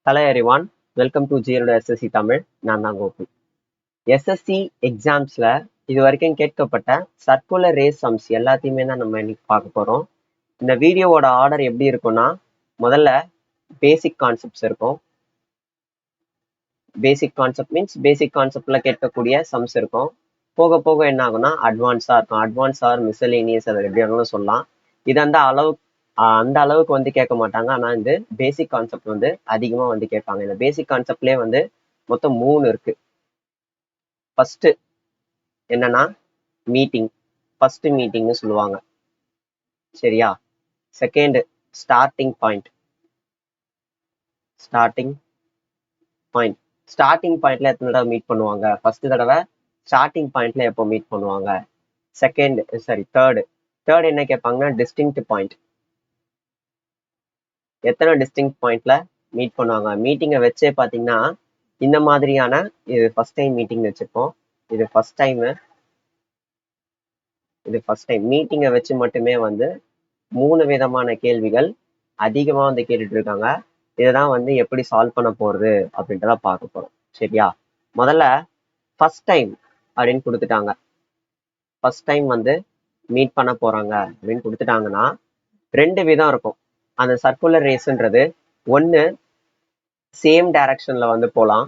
Hello everyone, welcome to Zero to SSC Tamil. நான் தான் Gopi. SSC எக்ஸாம்ஸ்ல இது வரைக்கும் கேட்கப்பட்ட சர்க்குலர் ரேஸ் சம்ஸ் எல்லாத்தையுமே தான் நம்ம இன்னைக்கு பார்க்க போறோம். இந்த வீடியோவோட ஆர்டர் எப்படி இருக்கும்னா, முதல்ல பேசிக் கான்செப்ட்ஸ் இருக்கும். பேசிக் கான்செப்ட் மீன்ஸ் பேசிக் கான்செப்ட்ல கேட்கக்கூடிய சம்ஸ் இருக்கும். போக போக என்ன ஆகும்னா அட்வான்ஸா இருக்கும். அட்வான்ஸ் ஆர் மிஸ்சலேனியஸ் அதை எப்படி வேணாலும் சொல்லலாம். இது அந்த அளவுக்கு வந்து கேட்க மாட்டாங்க. ஆனா இந்த பேசிக் கான்செப்ட் வந்து அதிகமா வந்து கேட்பாங்க. இந்த பேசிக் கான்செப்ட்லயே வந்து மொத்தம் 3 இருக்கு. ஃபர்ஸ்ட் என்னன்னா மீட்டிங், ஃபர்ஸ்ட் மீட்டிங்னு சொல்லுவாங்க. சரியா? Second starting point. ஸ்டார்டிங் பாயிண்ட்ல எத்தனை தடவை மீட் பண்ணுவாங்க? ஃபர்ஸ்ட் தடவை ஸ்டார்டிங் பாயிண்ட்ல எப்போ மீட் பண்ணுவாங்க? தேர்ட் என்ன கேட்பாங்கன்னா டிஸ்டிங்க்ட் பாயிண்ட். எத்தனை டிஸ்டிங்க்ட் பாயிண்ட்ல மீட் பண்ணுவாங்க? மீட்டிங்கை வச்சே பார்த்தீங்கன்னா இந்த மாதிரியான இது ஃபர்ஸ்ட் டைம் மீட்டிங் வச்சிருப்போம். இது ஃபர்ஸ்ட் டைம் மீட்டிங்கை வச்சு மட்டுமே வந்து 3 விதமான கேள்விகள் அதிகமா வந்து கேட்டுட்டு இருக்காங்க. இதுதான் வந்து எப்படி சால்வ் பண்ண போறது அப்படின்றத பார்க்க போறோம். சரியா? முதல்ல ஃபர்ஸ்ட் டைம் அப்படின்னு கொடுத்துட்டாங்க. ஃபர்ஸ்ட் டைம் வந்து மீட் பண்ண போறாங்க அப்படின்னு கொடுத்துட்டாங்கன்னா 2 விதம் இருக்கும். அந்த சர்க்குலர் ரேஸ்ன்றது ஒன்று சேம் டைரக்ஷன்ல வந்து போகலாம்,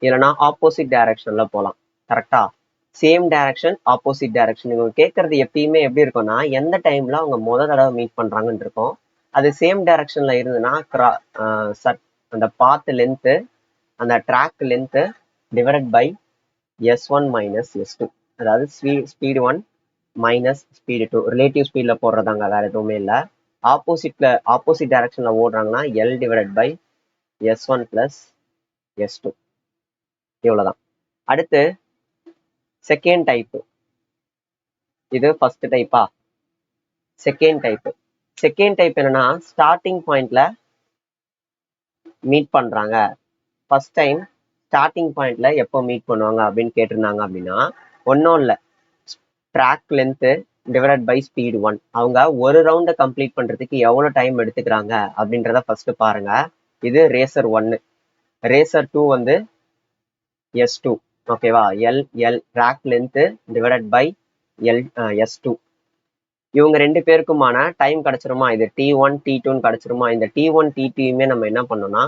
இல்லைன்னா ஆப்போசிட் டைரக்ஷன்ல போகலாம். கரெக்டா? Same direction, opposite direction. இவங்க கேட்கறது எப்பயுமே எப்படி இருக்கும்னா, எந்த டைம்ல அவங்க தடவை மீட் பண்றாங்கன்னு இருக்கும். அது சேம் டைரக்ஷன்ல இருந்ததுன்னா அந்த பாத் லென்த்து, அந்த track length divided by S1 minus S2. அதாவது ஸ்பீடு 1 மைனஸ் ஸ்பீடு 2. ரிலேட்டிவ் ஸ்பீட்ல போடுறதாங்க, வேற எதுவுமே இல்லை. ஆப்போசிட் டைரக்ஷன்ல ஓடுறாங்கன்னா L divided by S1 plus S2. இவ்வளவுதான். அடுத்து செகண்ட் டைப். இது ஃபர்ஸ்ட் டைப்பா? செகண்ட் டைப் என்னன்னா ஸ்டார்டிங் பாயிண்ட்ல மீட் பண்றாங்க. ஃபர்ஸ்ட் டைம் ஸ்டார்டிங் பாயிண்ட்ல எப்போ மீட் பண்ணுவாங்க அப்படின்னு கேட்டிருந்தாங்க அப்படின்னா, ஒன்றும் இல்லை, track length divided by speed 1. அவங்க ஒரு ரவுண்டை கம்ப்ளீட் பண்றதுக்கு எவ்வளவு டைம் எடுத்துக்கிறாங்க அப்படின்றத ஃபர்ஸ்ட் பாருங்க. இது ரேசர் 1. ரேசர் 2 வந்து S2. ஓகேவா? Track length divided by S2. இவங்க 2 பேருக்குமான டைம் கிடைச்சிருமா? இது T1 T2 கிடைச்சிருமா? இந்த T1 T2யுமே நம்ம என்ன பண்ணோம்னா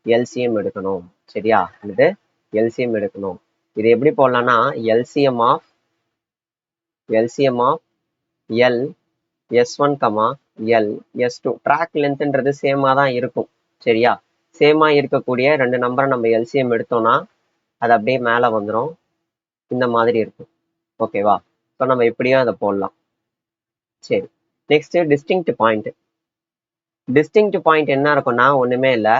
LCM எடுக்கணும். சரியா? இது LCM எடுக்கணும். இது எப்படி போடலாம்னா LCM of L S1 L S2. Track லென்த்ன்றது சேமா தான் இருக்கும். சரியா? சேமா இருக்கக்கூடிய 2 நம்பரை நம்ம LCM எடுத்தோம்னா அது அப்படியே மேலே வந்துடும். இந்த மாதிரி இருக்கும். ஓகேவா? ஸோ நம்ம இப்படியும் அதை போடலாம். சரி, நெக்ஸ்ட் டிஸ்டிங்க்ட் பாயிண்ட் என்ன இருக்கும்னா ஒண்ணுமே இல்லை.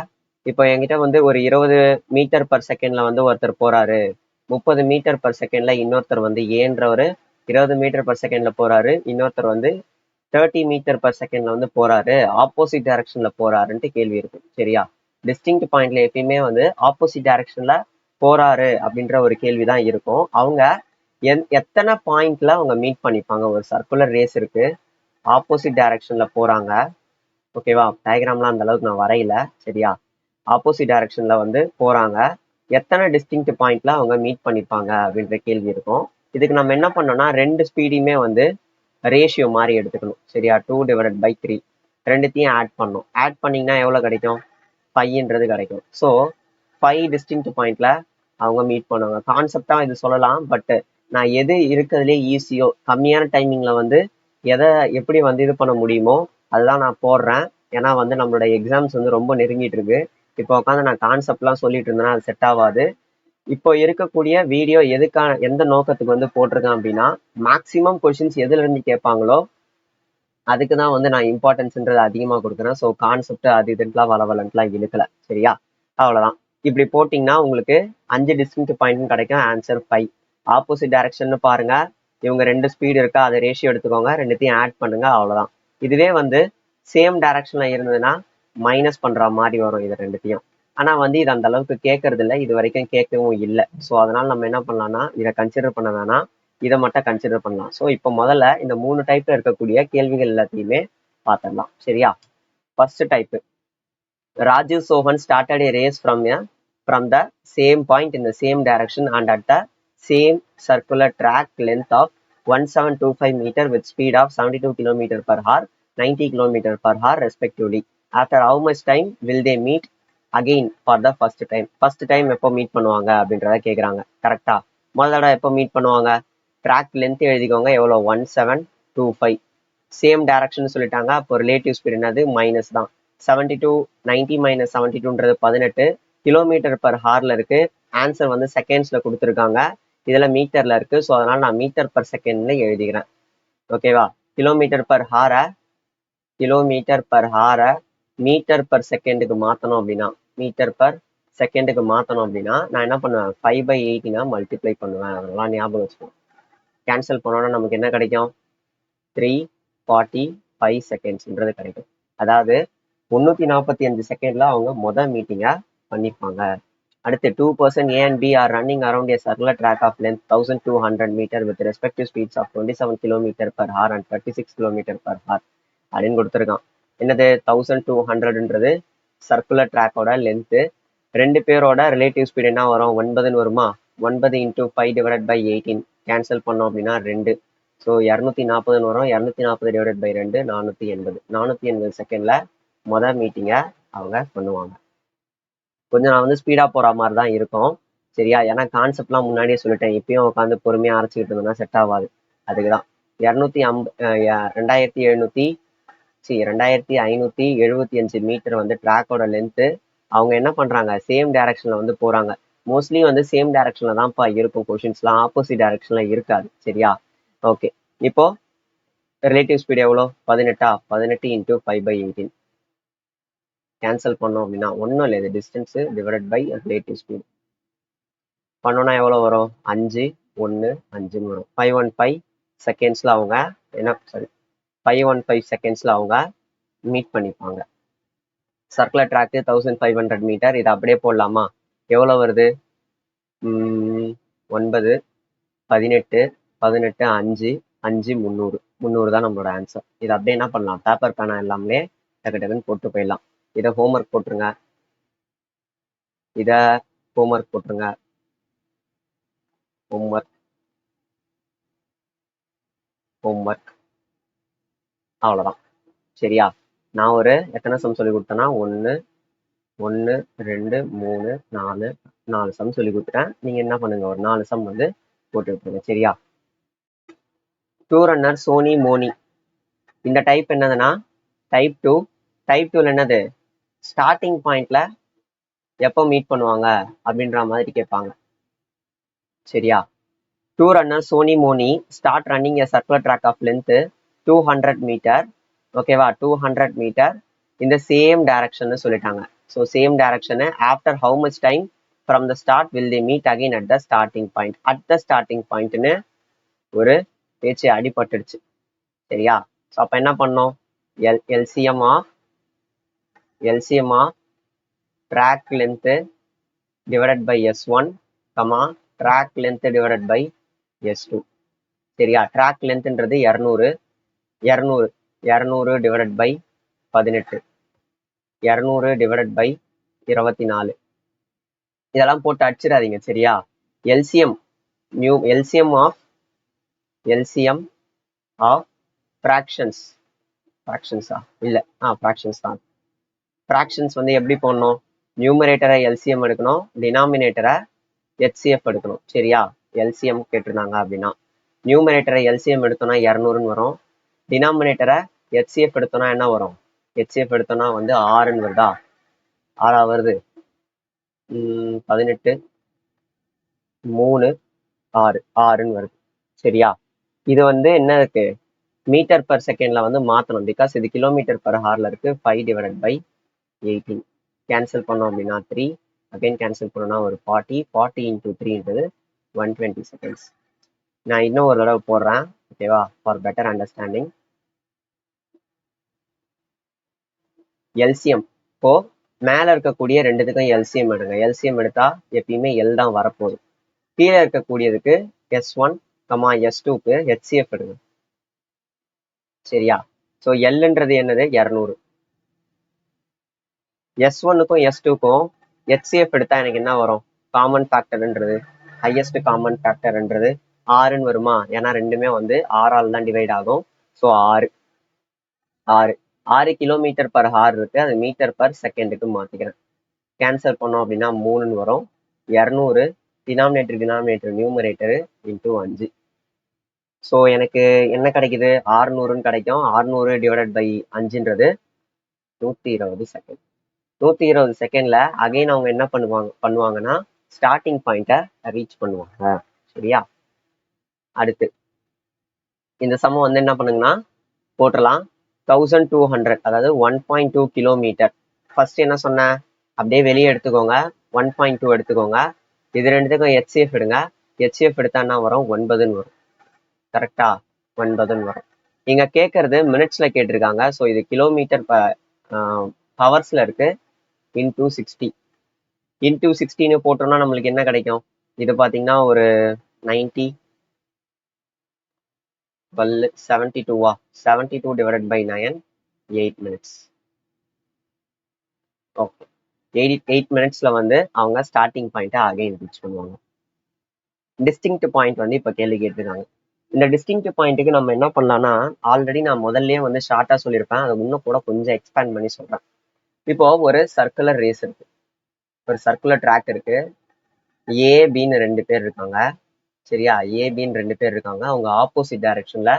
இப்போ என்கிட்ட வந்து ஒரு 20 மீட்டர் பர் செகண்ட்ல வந்து ஒருத்தர் போறாரு, 30 மீட்டர் பர் செகண்ட்ல இன்னொருத்தர் வந்து ஏன்றவர் 20 மீட்டர் பர் செகண்ட்ல போறாரு, இன்னொருத்தர் வந்து 30 மீட்டர் பர் செகண்ட்ல வந்து போறாரு, ஆப்போசிட் டைரக்ஷன்ல போறாருன்ட்டு கேள்வி இருக்கு. சரியா? டிஸ்டிங்க்ட் பாயிண்ட்ல எப்பயுமே வந்து ஆப்போசிட் டைரக்ஷன்ல போறாரு அப்படின்ற ஒரு கேள்விதான் இருக்கும். அவங்க எத்தனை பாயிண்ட்ல அவங்க மீட் பண்ணிப்பாங்க? ஒரு சர்க்குலர் ரேஸ் இருக்கு, ஆப்போசிட் டைரக்ஷன்ல போறாங்க. ஓகேவா? டயக்ராம்லாம் அந்த அளவுக்கு நான் வரையல. சரியா? ஆப்போசிட் டைரக்ஷன்ல வந்து போறாங்க, எத்தனை டிஸ்டிங்க்ட் பாயிண்ட்ல அவங்க மீட் பண்ணிப்பாங்க அப்படின்ற கேள்வி இருக்கும். இதுக்கு நம்ம என்ன பண்ணோம்னா 2 ஸ்பீடையுமே வந்து ரேஷியோ மாதிரி எடுத்துக்கணும். சரியா? 2 டிவைடட் பை 3. ரெண்டுத்தையும் ஆட் பண்ணணும். ஆட் பண்ணீங்கன்னா எவ்வளவு கிடைக்கும்? 5ன்றது கிடைக்கும். ஸோ 5 டிஸ்டிங்க்ட் பாயிண்ட்ல அவங்க மீட் பண்ணுவாங்க. கான்செப்டா இது சொல்லலாம், பட் நான் எது இருக்கிறதுலே ஈஸியோ, கம்மியான டைமிங்ல வந்து எதை எப்படி வந்து இது பண்ண முடியுமோ அதுதான் நான் போடுறேன். ஏன்னா வந்து நம்மளோட எக்ஸாம்ஸ் வந்து ரொம்ப நெருங்கிட்டு இருக்கு. இப்போ உட்காந்து நான் கான்செப்ட்லாம் சொல்லிட்டு இருந்தேன்னா அது செட் ஆகாது. இப்போ இருக்கக்கூடிய வீடியோ எந்த நோக்கத்துக்கு வந்து போட்டிருக்கேன் அப்படின்னா, மேக்சிமம் கொஸ்டின்ஸ் எதுல இருந்து கேட்பாங்களோ அதுக்கு தான் வந்து நான் இம்பார்ட்டன்ஸ்ன்றது அதிகமா கொடுக்குறேன். ஸோ கான்செப்ட் அது இதுலாம் வளவலன்ட்டுலாம் இழுக்கல. சரியா? அவ்வளவுதான். இப்படி போட்டிங்கன்னா உங்களுக்கு 5 டிஸ்டிங்க்ட் பாயிண்ட் கிடைக்கும். ஆன்சர் 5. ஆப்போசிட் டைரக்ஷன் பாருங்க, இவங்க 2 ஸ்பீடு இருக்கா, அதை ரேஷியோ எடுத்துக்கோங்க, ரெண்டுத்தையும் ஆட் பண்ணுங்க, அவ்வளவுதான். இதுவே வந்து சேம் டைரக்ஷன்ல இருந்ததுன்னா மைனஸ் பண்ற மாதிரி வரும் இது ரெண்டுத்தையும். ஆனா வந்து இது அந்த அளவுக்கு கேட்கறது இல்லை, இது வரைக்கும் கேட்கவும் இல்லை. ஸோ அதனால நம்ம என்ன பண்ணலாம்னா இதை கன்சிடர் பண்ண வேணாம், இதை மட்டும் கன்சிடர் பண்ணலாம். ஸோ இப்போ முதல்ல இந்த 3 டைப்ல இருக்கக்கூடிய கேள்விகள் எல்லாத்தையுமே பார்த்துடலாம். சரியா? First type Rajiv Sohan started a race from the same point in the same direction and at the same circular track length of 1725 meter with speed of 72 km per hour, 90 km per hour respectively. After how much time will they meet again for the first time? First time எப்போ meet பண்ணுவாங்க அப்படின்றத கேட்குறாங்க. கரெக்டா? முதல் தடவை எப்போ meet பண்ணுவாங்க? Track length எழுதிக்கோங்க எவ்வளோ 1725. சேம் டைரக்ஷன் சொல்லிட்டாங்க. அப்போ ரிலேட்டிவ் ஸ்பீட் என்னது மைனஸ் தான். 72 90 மைனஸ் 72ன்றது 18 கிலோமீட்டர் பர் ஹார்ல இருக்கு. ஆன்சர் வந்து செகண்ட்ஸ்ல கொடுத்துருக்காங்க. இதுல மீட்டர்ல இருக்கு. ஸோ அதனால நான் மீட்டர் பர் செகண்ட்ல எழுதிக்கிறேன். ஓகேவா? கிலோமீட்டர் பர் ஹாரை மீட்டர் பர் செகண்டுக்கு மாற்றணும் அப்படின்னா நான் என்ன பண்ணுவேன் 5/18 மல்டிப்ளை பண்ணுவேன். அதெல்லாம் ஞாபகம் வச்சுக்கணும். கேன்சல் பண்ணோன்னா நமக்கு என்ன கிடைக்கும் 345 செகண்ட்ஸ்ன்றது கிடைக்கும். அதாவது 345 செகண்ட்ல அவங்க மீட்டிங்கை பண்ணிப்பாங்க. அடுத்து 2 person A and B are running around a circular track of length 1200 meter with respective speeds of 27 km per hour and 36 km per hour அப்படின்னு கொடுத்துருக்கான். என்னது 1200ன்றது சர்க்குலர் ட்ராக்கோட லென்த்து. ரெண்டு பேரோட ரிலேட்டிவ் ஸ்பீட் என்ன வரும் 9ன்னு வருமா. 9 × 5/18 கேன்சல் பண்ணோம் அப்படின்னா 2. ஸோ 240ன்னு வரும். 240 ÷ 2 480. 480 செகண்ட்ல மீட்டிங்கை அவங்க பண்ணுவாங்க. கொஞ்சம் நான் வந்து ஸ்பீடா போற மாதிரி தான் இருக்கும். சரியா? ஏன்னா கான்செப்ட்லாம் முன்னாடியே சொல்லிட்டேன். இப்பயும் உட்காந்து பொறுமையா அரைச்சிக்கிட்டு இருந்தோம்னா செட் ஆகாது. அதுக்குதான் 2575 மீட்டர் வந்து ட்ராக்கோட லென்த்து. அவங்க என்ன பண்றாங்க சேம் டைரக்ஷன்ல வந்து போறாங்க. மோஸ்ட்லி வந்து சேம் டைரக்ஷன்ல தான்ப்பா இருக்கும். கொஷின்ஸ்லாம் ஆப்போசிட் டைரக்ஷன்ல இருக்காது. சரியா? ஓகே. இப்போ ரிலேட்டிவ் ஸ்பீட் எவ்வளோ 18 × 5/18 கேன்சல் பண்ணோம் அப்படின்னா ஒன்றும் இல்லை. இது distance divided by relative speed பண்ணோன்னா எவ்வளோ வரும் 5 1 5ன்னு வரும். 515 செகண்ட்ஸ்ல அவங்க 515 செகண்ட்ஸ்ல அவங்க மீட் பண்ணிப்பாங்க. சர்க்குலர் ட்ராக்கு 1500 மீட்டர். இதை அப்படியே போடலாமா? எவ்வளோ வருது 9 18 18 5 5 300 தான் நம்மளோட ஆன்சர். இதை அப்படியே என்ன பண்ணலாம் பேப்பர் பேனா எல்லாமே டக்கு டக்குன்னு போட்டு போயிடலாம். இதை ஹோம்ஒர்க் போட்டுருங்க. ஹோம்ஒர்க் அவ்வளோதான். சரியா? நான் ஒரு எத்தனை சம் சொல்லி கொடுத்தேன்னா 1 1 2 3 4 சம் சொல்லி கொடுத்துட்டேன். நீங்க என்ன பண்ணுங்க ஒரு 4 சம் வந்து போட்டு விட்டுருங்க. சரியா? டூ ரன்னர் சோனி மோனி இந்த டைப் என்னதுன்னா டைப் 2. டைப் 2ல என்னது ஸ்டார்டிங் பாயிண்ட்ல எப்போ மீட் பண்ணுவாங்க அப்படின்ற மாதிரி கேட்பாங்க. சரியா? Two runner Soni Moni start running a circular track of length 200 metre. ஓகேவா? 200 மீட்டர் இந்த சேம் டைரக்ஷன் சொல்லிட்டாங்க. ஸோ சேம் டைரக்ஷனு after how much time from the start will they meet again at the starting point. At the starting பாயிண்ட்னு ஒரு பேச்சு அடிபட்டுடுச்சு. சரியா? So அப்போ என்ன பண்ணோம் LCM of track length divided by S1 track length divided by S2. சரியா? Track லென்த்ன்றது 200 டிவைடட் பை 18 200 டிவைடட் பை 24. இதெல்லாம் போட்டு அடிச்சிடாதீங்க. சரியா? எல்சிஎம் ஆஃப் ஃப்ராக்ஷன்ஸா இல்ல ஃப்ராக்ஷன்ஸ் தான். ஃப்ராக்ஷன்ஸ் வந்து எப்படி போடணும் நியூமரேட்டரை எல்சிஎம் எடுக்கணும், டினாமினேட்டரை HCF எடுக்கணும். சரியா? எல்சிஎம் கேட்டிருந்தாங்க அப்படின்னா நியூமரேட்டரை எல்சிஎம் எடுத்தோம்னா 200ன்னு வரும். டினாமினேட்டரை HCF எடுத்தோம்னா என்ன வரும் HCF எடுத்தோம்னா வந்து 6ன்னு வருதா? 6 வருது. 18 3 6 6ன்னு வருது. சரியா? இது வந்து என்ன இருக்கு மீட்டர் பர் செகண்ட்ல வந்து மாற்றணும். பிகாஸ் இது கிலோமீட்டர் பர் ஹார்ல இருக்கு. 5/18 கேன்சல் பண்ணோம் அப்படின்னா 3. அகைன் கேன்சல் பண்ணோம்னா ஒரு 40 40 × 3ன்றது 120 செகண்ட்ஸ். நான் இன்னும் ஒரு தடவை போடுறேன். ஓகேவா? For better understanding. எல்சிஎம் இப்போ மேலே இருக்கக்கூடிய ரெண்டுத்துக்கும் எல்சிஎம் எடுங்க. எல்சிஎம் எடுத்தா எப்பயுமே எல் தான் வரப்போகுது. கீழே இருக்கக்கூடியதுக்கு S1 S2க்கு HCF எடுங்க. சரியா? ஸோ எல்ன்றது என்னது 200. S1க்கும் S2க்கும் HCF எடுத்தா எனக்கு என்ன வரும்? காமன் ஃபேக்டர்ன்றது ஹையஸ்ட் காமன் ஃபேக்டர்ன்றது 6ன்னு வருமா? ஏன்னா ரெண்டுமே வந்து 6ஆல் தான் டிவைட் ஆகும். ஸோ 6 6 கிலோமீட்டர் பர் ஹார் இருக்கு, அது மீட்டர் பர் செகண்டுக்கு மாத்திக்கிறேன். கேன்சல் பண்ணோம் அப்படின்னா 3ன்னு வரும். 200 டினாமினேட்டர் நியூமரேட்டர் இன்டூ 5. ஸோ எனக்கு என்ன கிடைக்குது? 600ன்னு கிடைக்கும். 600 டிவைடட் பை 5ன்றது 120 செகண்ட். 120 செகண்ட்ல அகைன் அவங்க என்ன பண்ணுவாங்கன்னா ஸ்டார்டிங் பாயிண்ட்டை ரீச் பண்ணுவாங்க. சரியா? அடுத்து இந்த சம்ம வந்து என்ன பண்ணுங்கன்னா போட்டுடலாம். 1200, அதாவது 1.2 கிலோமீட்டர். ஃபர்ஸ்ட் என்ன சொன்னேன்? அப்படியே வெளியே எடுத்துக்கோங்க, 1.2 எடுத்துக்கோங்க. இது ரெண்டுத்துக்கும் HCF எடுங்க. HCF எடுத்தா என்ன வரும்? 9ன்னு வரும். கரெக்டா? 9ன்னு வரும். இங்க கேட்கறது மினிட்ஸ்ல கேட்டிருக்காங்க. ஸோ இது கிலோமீட்டர் ஹவர்ஸ்ல இருக்கு. இன்டூ 60 இன்டூ 60ன்னு போட்டோம்னா நம்மளுக்கு என்ன கிடைக்கும்? இது பார்த்தீங்கன்னா ஒரு 90 72 72 டிவைடட் பை 9 8 மினிட்ஸ். ஓகே, 8 மினிட்ஸ்ல வந்து அவங்க ஸ்டார்டிங் பாயிண்ட்டை அகைன் ரீச் பண்ணுவாங்க. டிஸ்டிங்க்ட் பாயிண்ட் வந்து இப்போ கேள்வி கேட்டிருக்காங்க. இந்த டிஸ்டிங்க்ட் பாயிண்ட்டுக்கு நம்ம என்ன பண்ணலாம்னா, ஆல்ரெடி நான் முதல்லயே வந்து ஷார்ட்டா சொல்லியிருப்பேன், அதை இன்னும் கூட கொஞ்சம் எக்ஸ்பேண்ட் பண்ணி சொல்றேன். இப்போ ஒரு சர்க்குலர் ரேஸ் இருக்கு, ஒரு சர்க்குலர் ட்ராக் இருக்கு. ஏபின்னு 2 பேர் இருக்காங்க. சரியா? ஏபின்னு 2 பேர் இருக்காங்க. அவங்க ஆப்போசிட் டைரக்ஷன்ல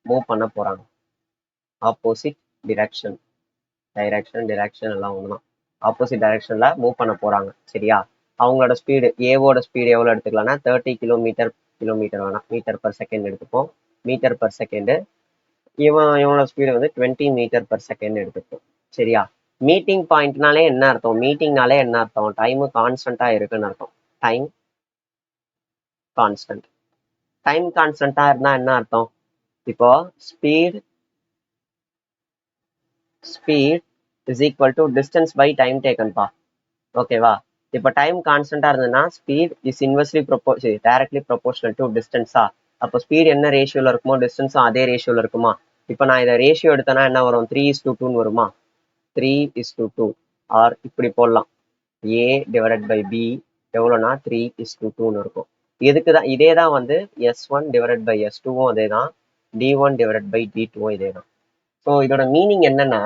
மூவ் பண்ண போறாங்க. ஆப்போசிட் டிரெக்ஷன் எல்லாம் ஒண்ணுதான். ஆப்போசிட் டைரக்ஷன்ல மூவ் பண்ண போறாங்க. சரியா? அவங்களோட ஸ்பீடு, ஏவோட ஸ்பீடு எவ்வளவு எடுத்துக்கலாம்னா 30 கிலோமீட்டர் வேணாம், மீட்டர் பர் செகண்ட் எடுத்துப்போம். Metre per second. இவனோட ஸ்பீடு வந்து 20 மீட்டர் பர் செகண்ட் எடுத்துப்போம். சரியா? மீட்டிங் பாயிண்ட்னாலே என்ன அர்த்தம்? மீட்டிங்னாலே என்ன அர்த்தம்? டைம் கான்ஸ்டன்டா இருக்குன்னு அர்த்தம். Time constant. டைம் கான்ஸ்டன்டா இருந்தா என்ன அர்த்தம்? இப்போ speed is equal to distance by time டேக்கன்பா. ஓகேவா? இப்போ டைம் கான்ஸ்டன்டா இருந்ததுன்னா speed is inversely directly proportional to டிஸ்டன்ஸா. அப்போ ஸ்பீட் என்ன ரேஷியோல இருக்குமோ டிஸ்டன்ஸும் அதே ரேஷியோல இருக்குமா? இப்போ நான் இதை ரேஷியோ எடுத்தேன்னா என்ன வரும்? 3:2ன்னு வருமா? 3:2. ஆர் இப்படி போடலாம், ஏ டிவைடட் பை பி எவ்வளோனா 3:2ன்னு இருக்கும். இதுக்கு தான் இதே தான் வந்து S1 டிவைடட் பை S2வும் அதே தான், D1 டிவைடட் பை D2வும் இதே தான். ஸோ இதோட மீனிங் என்னன்னா,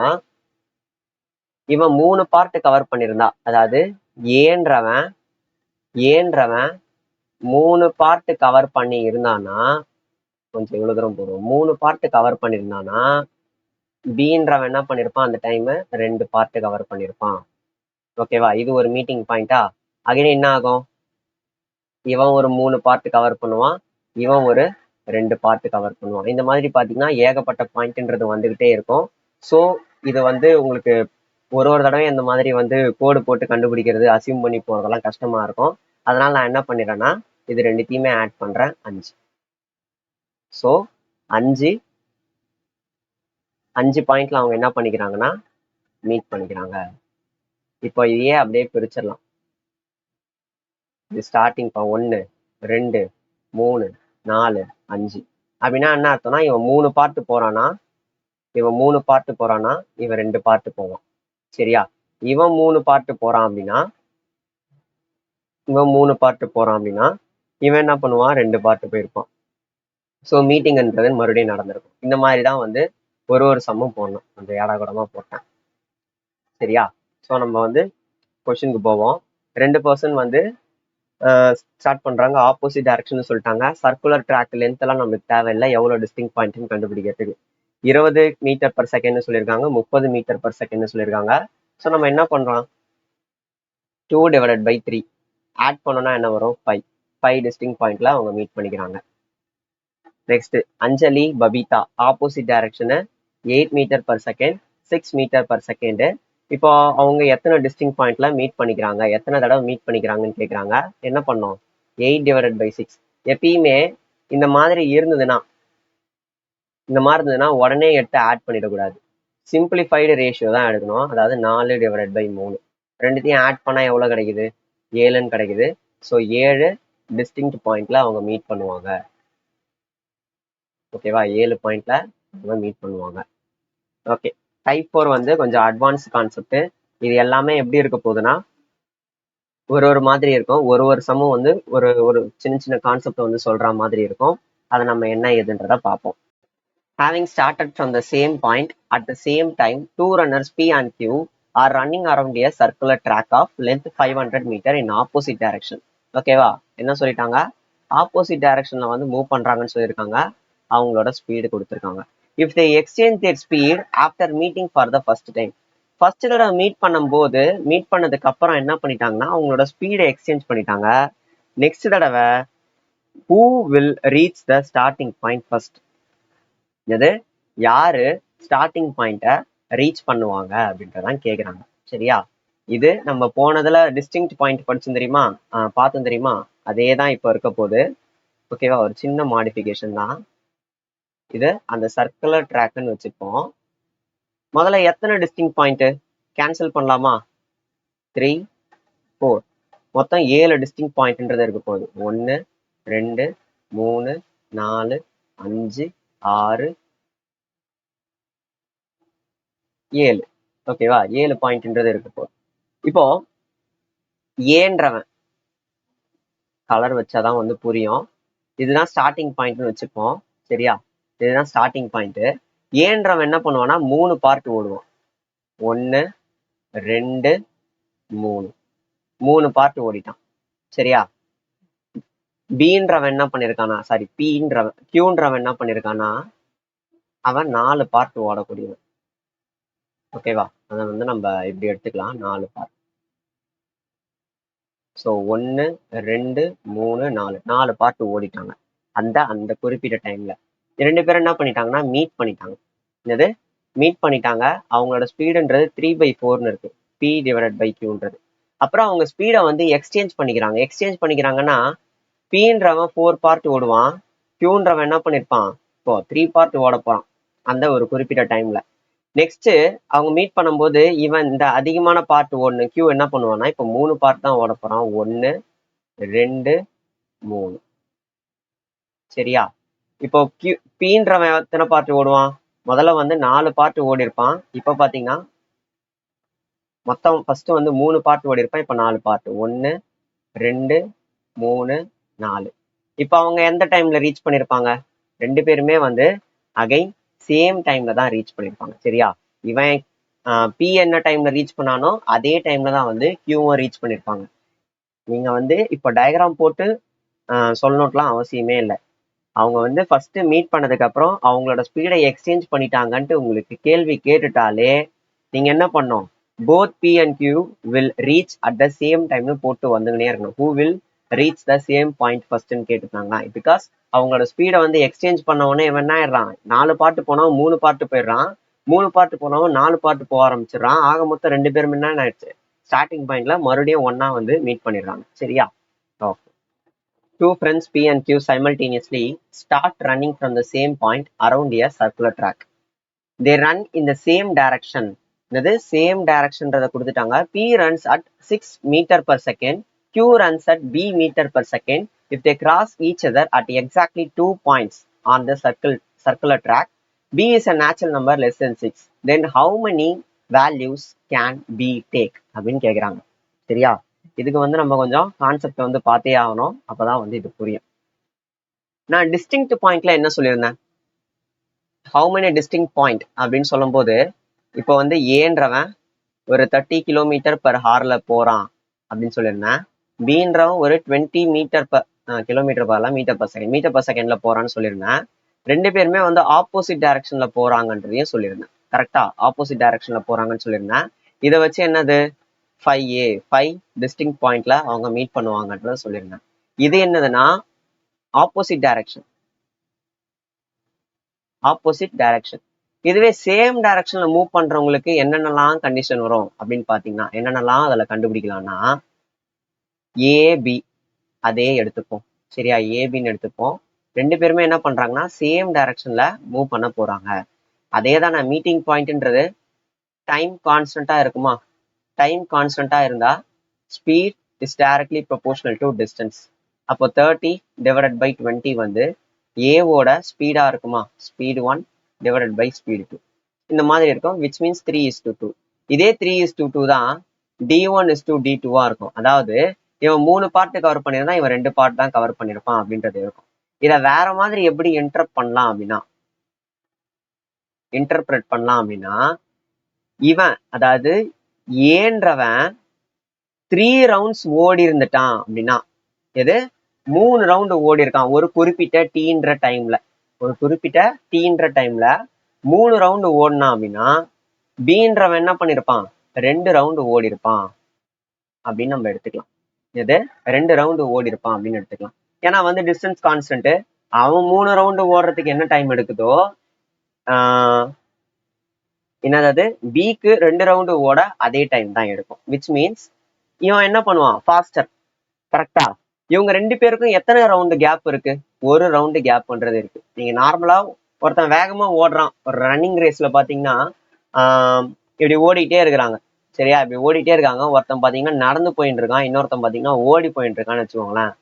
இவன் 3 பார்ட் கவர் பண்ணியிருந்தா, அதாவது ஏன்றவன் 3 பார்ட் கவர் பண்ணி இருந்தானா, கொஞ்சம் இவ்வளவு தூரம் போடுவோம், 3 பார்ட் கவர் பண்ணியிருந்தானா பீன்றவன் என்ன பண்ணிருப்பான்? அந்த டைம் 2 பார்ட் கவர் பண்ணிருப்பான். ஓகேவா? இது ஒரு மீட்டிங் பாயிண்டா. அகைன் என்ன ஆகும்? இவன் ஒரு 3 பார்ட் கவர் பண்ணுவான், இவன் ஒரு 2 பார்ட் கவர் பண்ணுவான். இந்த மாதிரி பாத்தீங்கன்னா ஏகப்பட்ட பாயிண்ட்ன்றது வந்துகிட்டே இருக்கும். ஸோ இது வந்து உங்களுக்கு ஒரு தடவை இந்த மாதிரி வந்து கோடு போட்டு கண்டுபிடிக்கிறது, அசியூம் பண்ணி போறதெல்லாம் கஷ்டமா இருக்கும். அதனால நான் என்ன பண்ணிடுறேன்னா இது ரெண்டுத்தையுமே ஆட் பண்றேன், 5. ஸோ 5 பாயிண்ட்ல அவங்க என்ன பண்ணிக்கிறாங்கன்னா மீட் பண்ணிக்கிறாங்க. இப்போ இதையே அப்படியே பிரிச்சிடலாம். இது ஸ்டார்டிங் 1 2 3 4 5 அப்படின்னா என்ன அர்த்தம்னா, இவன் 3 பார்ட் போறானா, இவன் 2 பார்ட் போவான். சரியா? இவன் 3 பார்ட் போறான் அப்படின்னா இவன் என்ன பண்ணுவான்? 2 பார்ட் போயிருப்பான். ஸோ மீட்டிங்ன்றது மறுபடியும் நடந்திருக்கும். இந்த மாதிரி தான் வந்து ஒரு சம்மும் போடணும். அந்த ஏடாகூடமா போட்டேன். சரியா? ஸோ நம்ம வந்து கொஸ்டினுக்கு போவோம். 2 பர்சன் வந்து ஸ்டார்ட் பண்றாங்க, ஆப்போசிட் டைரக்ஷன் சொல்லிட்டாங்க. சர்க்குலர் ட்ராக் லென்த் எல்லாம் நமக்கு தேவையில்லை, எவ்வளவு டிஸ்டிங் பாயிண்ட்னு கண்டுபிடிக்கிறதுக்கு. 20 மீட்டர் பர் செகண்ட் சொல்லியிருக்காங்க, 30 மீட்டர் பர் செகண்ட் சொல்லியிருக்காங்க. ஸோ நம்ம என்ன பண்றோம்? 2 டிவைடட் பை 3 ஆட் பண்ணோம்னா என்ன வரும்? 5 டிஸ்டிங் பாயிண்ட்ல அவங்க மீட் பண்ணிக்கிறாங்க. Next Anjali Babita opposite direction 8 metre per second 6 metre per second. இப்போ அவங்க எத்தனை டிஸ்டிங் பாயிண்ட்ல மீட் பண்ணிக்கிறாங்க, எத்தனை தடவை மீட் பண்ணிக்கிறாங்கன்னு கேட்குறாங்க. என்ன பண்ணோம்? 8 டிவைடட் பை 6. எப்பயுமே இந்த மாதிரி இருந்ததுன்னா உடனே எடுத்து ஆட் பண்ணிடக்கூடாது, சிம்பிளிஃபைடு ரேஷியோ தான் எடுக்கணும். அதாவது 4 டிவைடட் பை 3 ரெண்டுத்தையும் ஆட் பண்ணா எவ்வளவு கிடைக்குது? 7ன்னு கிடைக்குது. ஸோ 7 டிஸ்டிங்க்ட் பாயிண்ட்ல அவங்க மீட் பண்ணுவாங்க. ஓகேவா? 7 பாயிண்ட்ல அவங்க மீட் பண்ணுவாங்க. ஓகே, டைப் 4 வந்து கொஞ்சம் அட்வான்ஸ் கான்செப்ட். இது எல்லாமே எப்படி இருக்க போகுதுன்னா ஒரு மாதிரி இருக்கும். ஒரு சம்மும் வந்து ஒரு ஒரு சின்ன சின்ன கான்செப்ட் வந்து சொல்ற மாதிரி இருக்கும். அதை நம்ம என்ன ஏதுன்றத பார்ப்போம். Having started from the same point at the same time, two runners P and Q are running around a circular track of length 500 meter in opposite direction. ஓகேவா? என்ன சொல்லிட்டாங்க? ஆப்போசிட் டைரக்ஷன்ல வந்து மூவ் பண்றாங்கன்னு சொல்லியிருக்காங்க. அவங்களோட ஸ்பீடு கொடுத்துருக்காங்க. If they exchange their speed after meeting for the first time, first தடவை மீட் பண்ணதுக்கு அப்புறம் என்ன பண்ணிட்டாங்கன்னா அவங்களோட ஸ்பீடை எக்ஸ்சேஞ்ச் பண்ணிட்டாங்க. நெக்ஸ்ட் தடவை who will reach the starting point first, இது யாரு ஸ்டார்டிங் பாயிண்ட்டை ரீச் பண்ணுவாங்க அப்படின்றதான் கேக்குறாங்க. சரியா? இது நம்ம போனதுல டிஸ்டிங்க்ட் பாயிண்ட் படிச்சோம் தெரியுமா, பார்த்தோம் தெரியுமா, அதே தான் இப்போ இருக்க போகுது. ஓகேவா? ஒரு சின்ன மாடிஃபிகேஷன் தான் இது. அந்த சர்க்குலர் ட்ராக்னு வச்சுப்போம். முதல்ல எத்தனை டிஸ்டிங்க்ட் பாயிண்ட் கேன்சல் பண்ணலாமா? 3 4 மொத்தம் 7 டிஸ்டிங்க்ட் பாயிண்ட்ன்றது இருக்க போகுது. 1 2 3 4 5 6 7. ஓகேவா? 7 பாயிண்ட்ன்றது இருக்கு போகுது. இப்போ ஏன்றவன் கலர் வச்சாதான் வந்து புரியும். இதுதான் ஸ்டார்டிங் பாயிண்ட்னு வச்சுப்போம். சரியா? இதுதான் ஸ்டார்டிங் பாயிண்ட். ஏன்றவன் என்ன பண்ணுவான்னா 3 பார்ட் ஓடுவான். 1 2 3 3 பார்ட் ஓடிட்டான். சரியா? பின்றவன் என்ன பண்ணிருக்கானா, சாரி கியூன்றவன் என்ன பண்ணிருக்கானா, அவன் 4 பார்ட் ஓடக்கூடியவன். ஓகேவா? அதை வந்து நம்ம இப்படி எடுத்துக்கலாம், 4 பார்ட். ஸோ 1 2 3 4 பார்ட் ஓடிட்டாங்க அந்த குறிப்பிட்ட டைம்ல. 2 பேரும் என்ன பண்ணிட்டாங்கன்னா மீட் பண்ணிட்டாங்க. என்னது? மீட் பண்ணிட்டாங்க. அவங்களோட ஸ்பீடுன்றது 3/4 இருக்கு, P டிவைடட் பை Qன்றது. அப்புறம் அவங்க ஸ்பீடை வந்து எக்ஸ்சேஞ்ச் பண்ணிக்கிறாங்கன்னா Pன்றவன் 4 பார்ட் ஓடுவான், Qன்றவன் என்ன பண்ணிருப்பான், இப்போ 3 பார்ட் ஓட போறான் அந்த ஒரு குறிப்பிட்ட டைம்ல. நெக்ஸ்ட் அவங்க மீட் பண்ணும்போது இவன் இந்த அதிகமான பார்ட் ஓடணும், கியூ என்ன பண்ணுவான்னா இப்போ 3 பார்ட் தான் ஓட போறான். 1 2 3. சரியா? இப்போ பீன்றவன் எத்தனை பார்ட் ஓடுவான்? முதல்ல வந்து 4 பார்ட் ஓடி இருப்பான். இப்ப பாத்தீங்கன்னா மொத்தம் ஃபர்ஸ்ட் வந்து 3 பார்ட் ஓடி இருப்பான். இப்ப 4 பார்ட். 1 2 3 4. இப்ப அவங்க எந்த டைம்ல ரீச் பண்ணிருப்பாங்க? 2 பேருமே வந்து அகைன் சேம் டைம்ல தான் ரீச் பண்ணிருப்பாங்க. சரியா? இவன் பி என்ன டைம்ல ரீச் பண்ணானோ அதே டைம்ல தான் வந்து கியூவும் ரீச் பண்ணிருப்பாங்க. நீங்க வந்து இப்போ டயக்ராம் போட்டு சொல்லணும்லாம் அவசியமே இல்லை. அவங்க வந்து ஃபர்ஸ்ட் மீட் பண்ணதுக்கு அப்புறம் அவங்களோட ஸ்பீடை எக்ஸ்சேஞ்ச் பண்ணிட்டாங்கன்ட்டு உங்களுக்கு கேள்வி கேட்டுட்டாலே நீங்க என்ன பண்ணணும், both P and Q will reach at the same டைம்னு போட்டு வந்துங்கன்னே இருக்கணும். Who will reach the same point ஃபர்ஸ்ட்னு கேட்டுட்டாங்கன்னா, பிகாஸ் அவங்களோட ஸ்பீடை வந்து எக்ஸ்சேஞ்ச் பண்ண உடனே இவன் என்ன ஆயிடுறான், 4 பார்ட் போனவன் 3 பார்ட் போயிடுறான், 3 பார்ட் போனவன் 4 பார்ட் போக ஆரம்பிச்சிடறான். ஆக மொத்தம் 2 பேரும் என்ன ஆயிடுச்சு, ஸ்டார்டிங் பாயிண்ட்ல மறுபடியும் ஒன்னா வந்து மீட் பண்ணிடுறாங்க. சரியா? Okay. Two friends P and Q simultaneously start running from the same point around a circular track. They run in the same direction. The same direction கொடுத்துட்டாங்க. P runs at 6 meter per second. Q runs at B meter per second. If they cross each other at exactly 2 points on the circular track, B is a natural number less than 6. Then how many values can B take? அப்படின்னு கேக்குறாங்க. சரியா? இதுக்கு வந்து நம்ம கொஞ்சம் concept வந்து பார்த்தே ஆகணும், அப்பதான் வந்து இது புரியும். நான் டிஸ்டிங்க்ட் பாயிண்ட்ல என்ன சொல்லியிருந்தேன், ஹவு மெனி டிஸ்டிங்க்ட் பாயிண்ட் அப்படின்னு சொல்லும் போது இப்போ வந்து ஏன்றவன் ஒரு 30 கிலோமீட்டர் பர் ஹார்ல போறான் அப்படின்னு சொல்லியிருந்தேன். பீன்றவன் ஒரு 20 மீட்டர் கிலோமீட்டர் பர்லாம் மீட்டர் பர் செகண்ட்ல போறான்னு சொல்லியிருந்தேன். 2 பேருமே வந்து ஆப்போசிட் டைரக்ஷன்ல போறாங்கன்றதையும் சொல்லியிருந்தேன். கரெக்டா? ஆப்போசிட் டைரக்ஷன்ல போறாங்கன்னு சொல்லியிருந்தேன். இதை வச்சு என்னது, 5 டிஸ்டிங்க்ட் பாயிண்ட்ல அவங்க மீட் பண்ணுவாங்கன்றத சொல்லியிருந்தேன். இது என்னதுன்னா ஆப்போசிட் டைரக்ஷன். இதுவே சேம் டைரக்ஷன்ல மூவ் பண்றவங்களுக்கு என்னென்னலாம் கண்டிஷன் வரும் அப்படின்னு பாத்தீங்கன்னா, என்னென்னலாம் அதுல கண்டுபிடிக்கலாம்னா, ஏபி அதே எடுத்துப்போம். சரியா? ஏபின்னு எடுத்துப்போம். 2 பேருமே என்ன பண்றாங்கன்னா சேம் டைரக்ஷன்ல மூவ் பண்ண போறாங்க. அதே தான் மீட்டிங் பாயிண்ட்ன்றது டைம் கான்ஸ்டன்டா இருக்குமா? டைம் கான்ஸ்டன்டா இருந்தா speed is directly proportional to distance. அப்போ 30 டிவைடட் பை 20 வந்து ஏவோட ஸ்பீடா இருக்குமா? ஸ்பீட் 1 டிவைடட் பை ஸ்பீட் 2 இந்த மாதிரி இருக்கும், விச் மீன்ஸ் 3:2. இதே 3:2 தான் D1:D2 இருக்கும். அதாவது இவன் 3 பார்ட் கவர் பண்ணியிருந்தா இவன் 2 பார்ட் தான் கவர் பண்ணியிருப்பான் அப்படின்றது இருக்கும். இதை வேற மாதிரி எப்படி இன்டர்பிரட் பண்ணலாம் அப்படின்னா இவன் அதாவது ஏன்றவன் 3 ரவுண்ட்ஸ் ஓடி இருந்துட்டான் அப்படின்னா எது 3 ரவுண்டு ஓடி இருக்கான் ஒரு குறிப்பிட்ட டீன்ற டைம்ல 3 ரவுண்டு ஓடினான் அப்படின்னா பீன்றவன் என்ன பண்ணிருப்பான் 2 ரவுண்டு ஓடி இருப்பான் அப்படின்னு நம்ம எடுத்துக்கலாம். எது 2 ரவுண்டு ஓடி இருப்பான் அப்படின்னு எடுத்துக்கலாம். ஏன்னா வந்து டிஸ்டன்ஸ் கான்ஸ்டன்ட் அவன் 3 ரவுண்டு ஓடுறதுக்கு என்ன டைம் எடுக்குதோ என்னது பிக்கு 2 ரவுண்டு ஓட அதே டைம் தான் எடுக்கும். விச் மீன்ஸ் இவன் என்ன பண்ணுவான் ஃபாஸ்டர். கரெக்டா? இவங்க 2 பேருக்கும் எத்தனை ரவுண்டு கேப் இருக்கு? ஒரு ரவுண்டு கேப்ன்றது இருக்கு. நீங்க நார்மலா ஒருத்தன் வேகமா ஓடுறான் ஒரு ரன்னிங் ரேஸ்ல பாத்தீங்கன்னா இப்படி ஓடிட்டே இருக்கிறாங்க. சரியா? இப்படி ஓடிட்டே இருக்காங்க. ஒருத்தன் பாத்தீங்கன்னா நடந்து போயிட்டு இருக்கான், இன்னொருத்தன் பாத்தீங்கன்னா ஓடி போயிட்டு இருக்கான்னு வச்சுக்கோங்களேன்.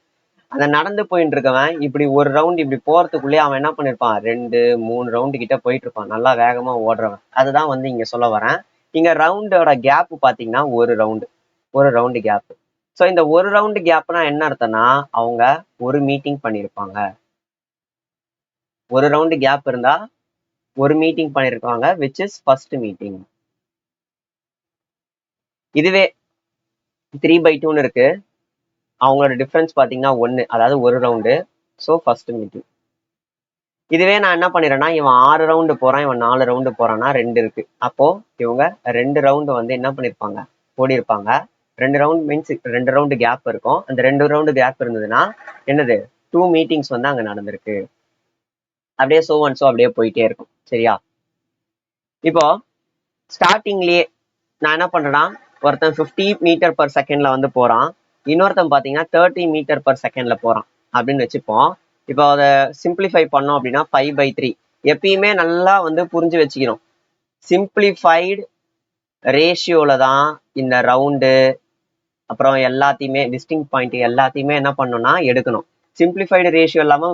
அந்த நடந்து போயிட்டு இருக்கவன் இப்படி ஒரு ரவுண்ட் இப்படி போறதுக்குள்ளேயே அவன் என்ன பண்ணிருப்பான் 2-3 ரவுண்டு கிட்ட போயிட்டு இருப்பான், நல்லா வேகமா ஓடுறவன். அதுதான் வந்து இங்க சொல்ல வரேன். இங்க ரவுண்டோட கேப் பாத்தீங்கன்னா ஒரு ரவுண்டு கேப். ஸோ இந்த ஒரு ரவுண்டு கேப்னா என்ன அர்த்தம்னா அவங்க ஒரு மீட்டிங் பண்ணியிருப்பாங்க. ஒரு ரவுண்டு கேப் இருந்தா ஒரு மீட்டிங் பண்ணிருப்பாங்க, விச் இஸ் ஃபர்ஸ்ட் மீட்டிங். இதுவே 3/2ன்னு இருக்கு, அவங்களோட டிஃபரன்ஸ் பாத்தீங்கன்னா 1, அதாவது ஒரு ரவுண்டு. So first meeting. இதுவே நான் என்ன பண்ணிடுறேன்னா இவன் 6 ரவுண்டு போறான், இவன் 4 ரவுண்டு போறான்னா 2 இருக்கு. அப்போ இவங்க 2 ரவுண்டு வந்து என்ன பண்ணிருப்பாங்க ஓடி இருப்பாங்க. 2 ரவுண்ட் மீன்ஸ் 2 ரவுண்டு கேப் இருக்கும். அந்த 2 ரவுண்டு கேப் இருந்ததுன்னா என்னது 2 மீட்டிங்ஸ் வந்து அங்க நடந்திருக்கு. அப்படியே சோ அப்படியே போயிட்டே இருக்கும். சரியா? இப்போ ஸ்டார்டிங்லயே நான் என்ன பண்றேன்னா ஒருத்தன் 50 மீட்டர் பர் செகண்ட்ல வந்து போறான், இன்னொருத்தன் பாத்தீங்கன்னா 30 மீட்டர் பர் செகண்ட்ல போறான் அப்படின்னு வச்சுப்போம். இப்போ அதை சிம்பிளிஃபை பண்ணோம் அப்படின்னா 5/3. எப்பயுமே நல்லா வந்து புரிஞ்சு வச்சுக்கணும், சிம்பிளிஃபைடு ரேஷியோல தான் இந்த ரவுண்டு அப்புறம் எல்லாத்தையுமே டிஸ்டிங் பாயிண்ட் எல்லாத்தையுமே என்ன பண்ணணும்னா எடுக்கணும். சிம்பிளிஃபைடு ரேஷியோ இல்லாம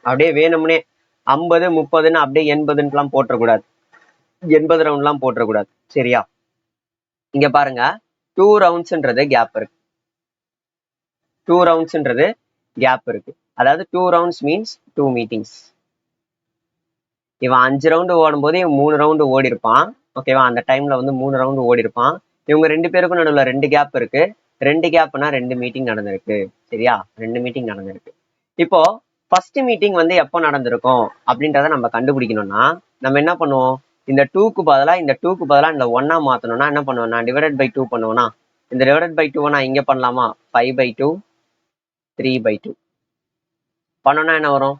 அப்படியே வேணும்னே 50-30ன்னு அப்படியே 80ன்னுலாம் போட்டுறக்கூடாது, 80 ரவுண்ட்லாம் போட்டுறக்கூடாது. சரியா? இங்க பாருங்க 2 ரவுண்ட்ஸ்ன்றது கேப் இருக்கு. 2 ரவுண்ட்ஸ்ன்றது கேப் இருக்கு. அதாவது 2 ரவுண்ட்ஸ் மீன்ஸ் 2 மீட்டிங்ஸ். இவன் 5 ரவுண்டு ஓடும் போது இவன் 3 ரவுண்டு ஓடி இருப்பான். ஓகேவா? அந்த டைம்ல வந்து 3 ரவுண்டு ஓடி இருப்பான். இவங்க 2 பேருக்கும் நடுவில் 2 கேப் இருக்கு. 2 கேப்னா 2 மீட்டிங் நடந்திருக்கு. சரியா? 2 மீட்டிங் நடந்திருக்கு. இப்போ ஃபர்ஸ்ட் மீட்டிங் வந்து எப்போ நடந்திருக்கும் அப்படின்றத நம்ம கண்டுபிடிக்கணும்னா நம்ம என்ன பண்ணுவோம், இந்த 2க்கு பதிலா இந்த 1 மாத்தணும்னா என்ன பண்ணுவோம், நான் டிவைடட் பை 2 பண்ணுவேனா, இந்த டிவைடட் பை 2 நான் இங்க பண்ணலாமா, 5/2 3/2 பண்ணோம்னா என்ன வரும்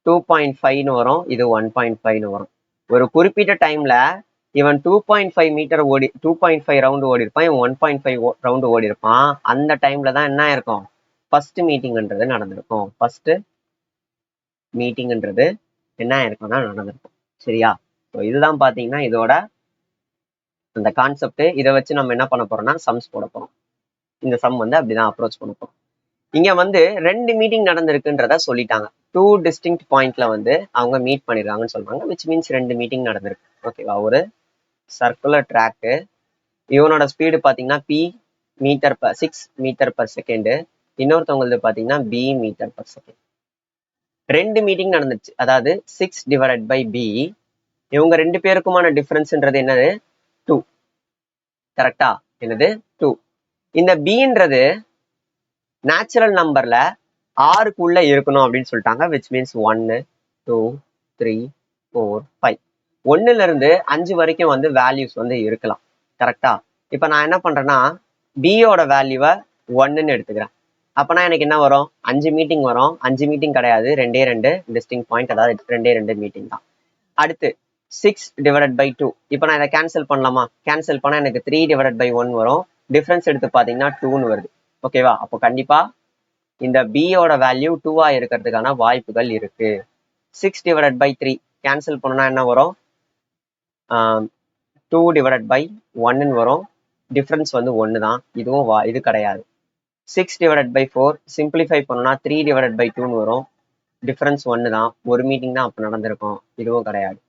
2.5ன்னு வரும், இது 1.5ன்னு வரும். ஒரு குறிப்பிட்ட டைம்ல இவன் 2.5 மீட்டர் ஓடி 2.5 ரவுண்டு ஓடி இருப்பான், இவன் 1.5 ரவுண்டு ஓடி இருப்பான். அந்த டைம்ல தான் என்ன இருக்கும் ஃபர்ஸ்ட் மீட்டிங்ன்றது நடந்திருக்கும். ஃபர்ஸ்ட் மீட்டிங்ன்றது என்ன ஆயிருக்கும்னா நடந்திருக்கும். சரியா? ஸோ இதுதான் பாத்தீங்கன்னா இதோட அந்த கான்செப்ட். இதை வச்சு நம்ம என்ன பண்ண போறோம்னா சம்ஸ் போட போறோம். இந்த சம் வந்து அப்படிதான் அப்ரோச் பண்ண போறோம். இங்க வந்து 2 மீட்டிங் நடந்திருக்குன்றத சொல்லிட்டாங்க. 2 டிஸ்டிங்க்ட் பாயிண்ட்ல வந்து அவங்க மீட் பண்ணிருக்காங்கன்னு சொல்றாங்க, விச் மீன்ஸ் 2 மீட்டிங் நடந்திருக்கு. ஓகேவா? ஒரு சர்க்குலர் ட்ராக்கு, இவனோட ஸ்பீடு பாத்தீங்கன்னா p metre per 6 metre per second, இன்னொருத்தவங்களுக்கு பாத்தீங்கன்னா b metre per second. 2 meeting நடந்துச்சு, அதாவது 6 டிவைடட் பை b. இவங்க 2 பேருக்குமான டிஃபரன்ஸ்ன்றது என்னது 2. கரெக்டா? என்னது 2. இந்த bன்றது நேச்சுரல் நம்பர்ல 6க்குள்ள இருக்கணும் அப்படின்னு சொல்லிட்டாங்க, விச் மீன்ஸ் 1 2 3 4 5. 1ல இருந்து 5 வரைக்கும் வந்து வேல்யூஸ் வந்து இருக்கலாம். கரெக்டா? இப்ப நான் என்ன பண்றேன்னா பியோட வேல்யூவை 1ன்னு எடுத்துக்கிறேன். அப்பனா எனக்கு என்ன வரும் 5 மீட்டிங் வரும். 5 மீட்டிங் கிடையாது, 2 டிஸ்டிங் பாயிண்ட், அதாவது 2 மீட்டிங் தான். அடுத்து 6 டிவைடட் பை 2. இப்போ நான் இதை கேன்சல் பண்ணலாமா, கேன்சல் பண்ணா எனக்கு 3 டிவைடட் பை 1 வரும். டிஃபரன்ஸ் எடுத்து பாத்தீங்கன்னா 2ன்னு வருது. ஓகேவா? அப்போ கண்டிப்பா இந்த பியோட வேல்யூ 2ஆ இருக்கிறதுக்கான வாய்ப்புகள் இருக்கு. 6 டிவைடட் பை 3 கேன்சல் பண்ணா என்ன வரும், 2 டிவைடட் பை 1ன்னு வரும். டிஃபரன்ஸ் வந்து 1 தான், இதுவும் இது கிடையாது. 6 டிவைடட் பை 4 சிம்பிளிஃபை பண்ணா 3 டிவைடட் பை 2ன்னு வரும். டிஃபரன்ஸ் 1 தான், ஒரு மீட்டிங் தான் அப்போ நடந்திருக்கும், இதுவும் கிடையாது.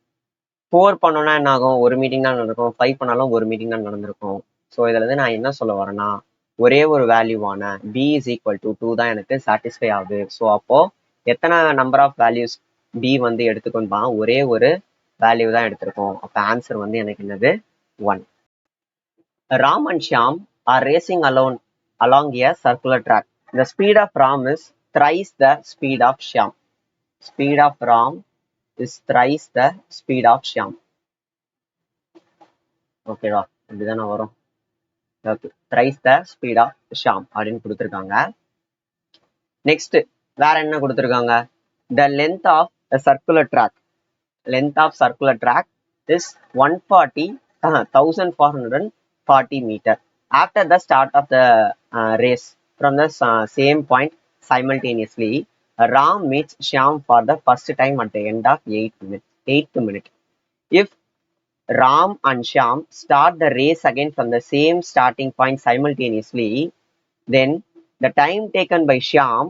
4 பண்ணோம்னா என்ன ஆகும்? ஒரு மீட்டிங் தான் நடக்கும். 5 பண்ணாலும் ஒரு மீட்டிங் தான் நடந்திருக்கும். ஸோ இதுல இருந்து நான் என்ன சொல்ல வரேன்னா, ஒரே ஒரு வேல்யூவான b is equal to 2 தான் எனக்கு சாட்டிஸ்ஃபை ஆகுது. ஸோ அப்போ எத்தனை நம்பர் ஆஃப் வேல்யூஸ் b வந்து எடுத்துக்கொண்டா ஒரே ஒரு வேல்யூ தான் எடுத்திருக்கோம். அப்ப ஆன்சர் வந்து எனக்கு என்னது 1. Ram and Shyam are racing along a circular track. The speed of Ram is thrice the speed of Shyam. Speed of Ram is thrice the speed of Shyam. ஓகேவா? இப்படிதானே வரும். Okay, thrice the speed of Shyam அப்படின்னு கொடுத்துருக்காங்க. Next வேற என்ன கொடுத்துருக்காங்க? The length of a circular track. Length of circular track is 1440 meter. After the start of the race, from the same point simultaneously, Ram meets Shyam for the first time at the end of 8th minute. If Ram and Shyam start the race again from the same starting point simultaneously, then the time taken by Shyam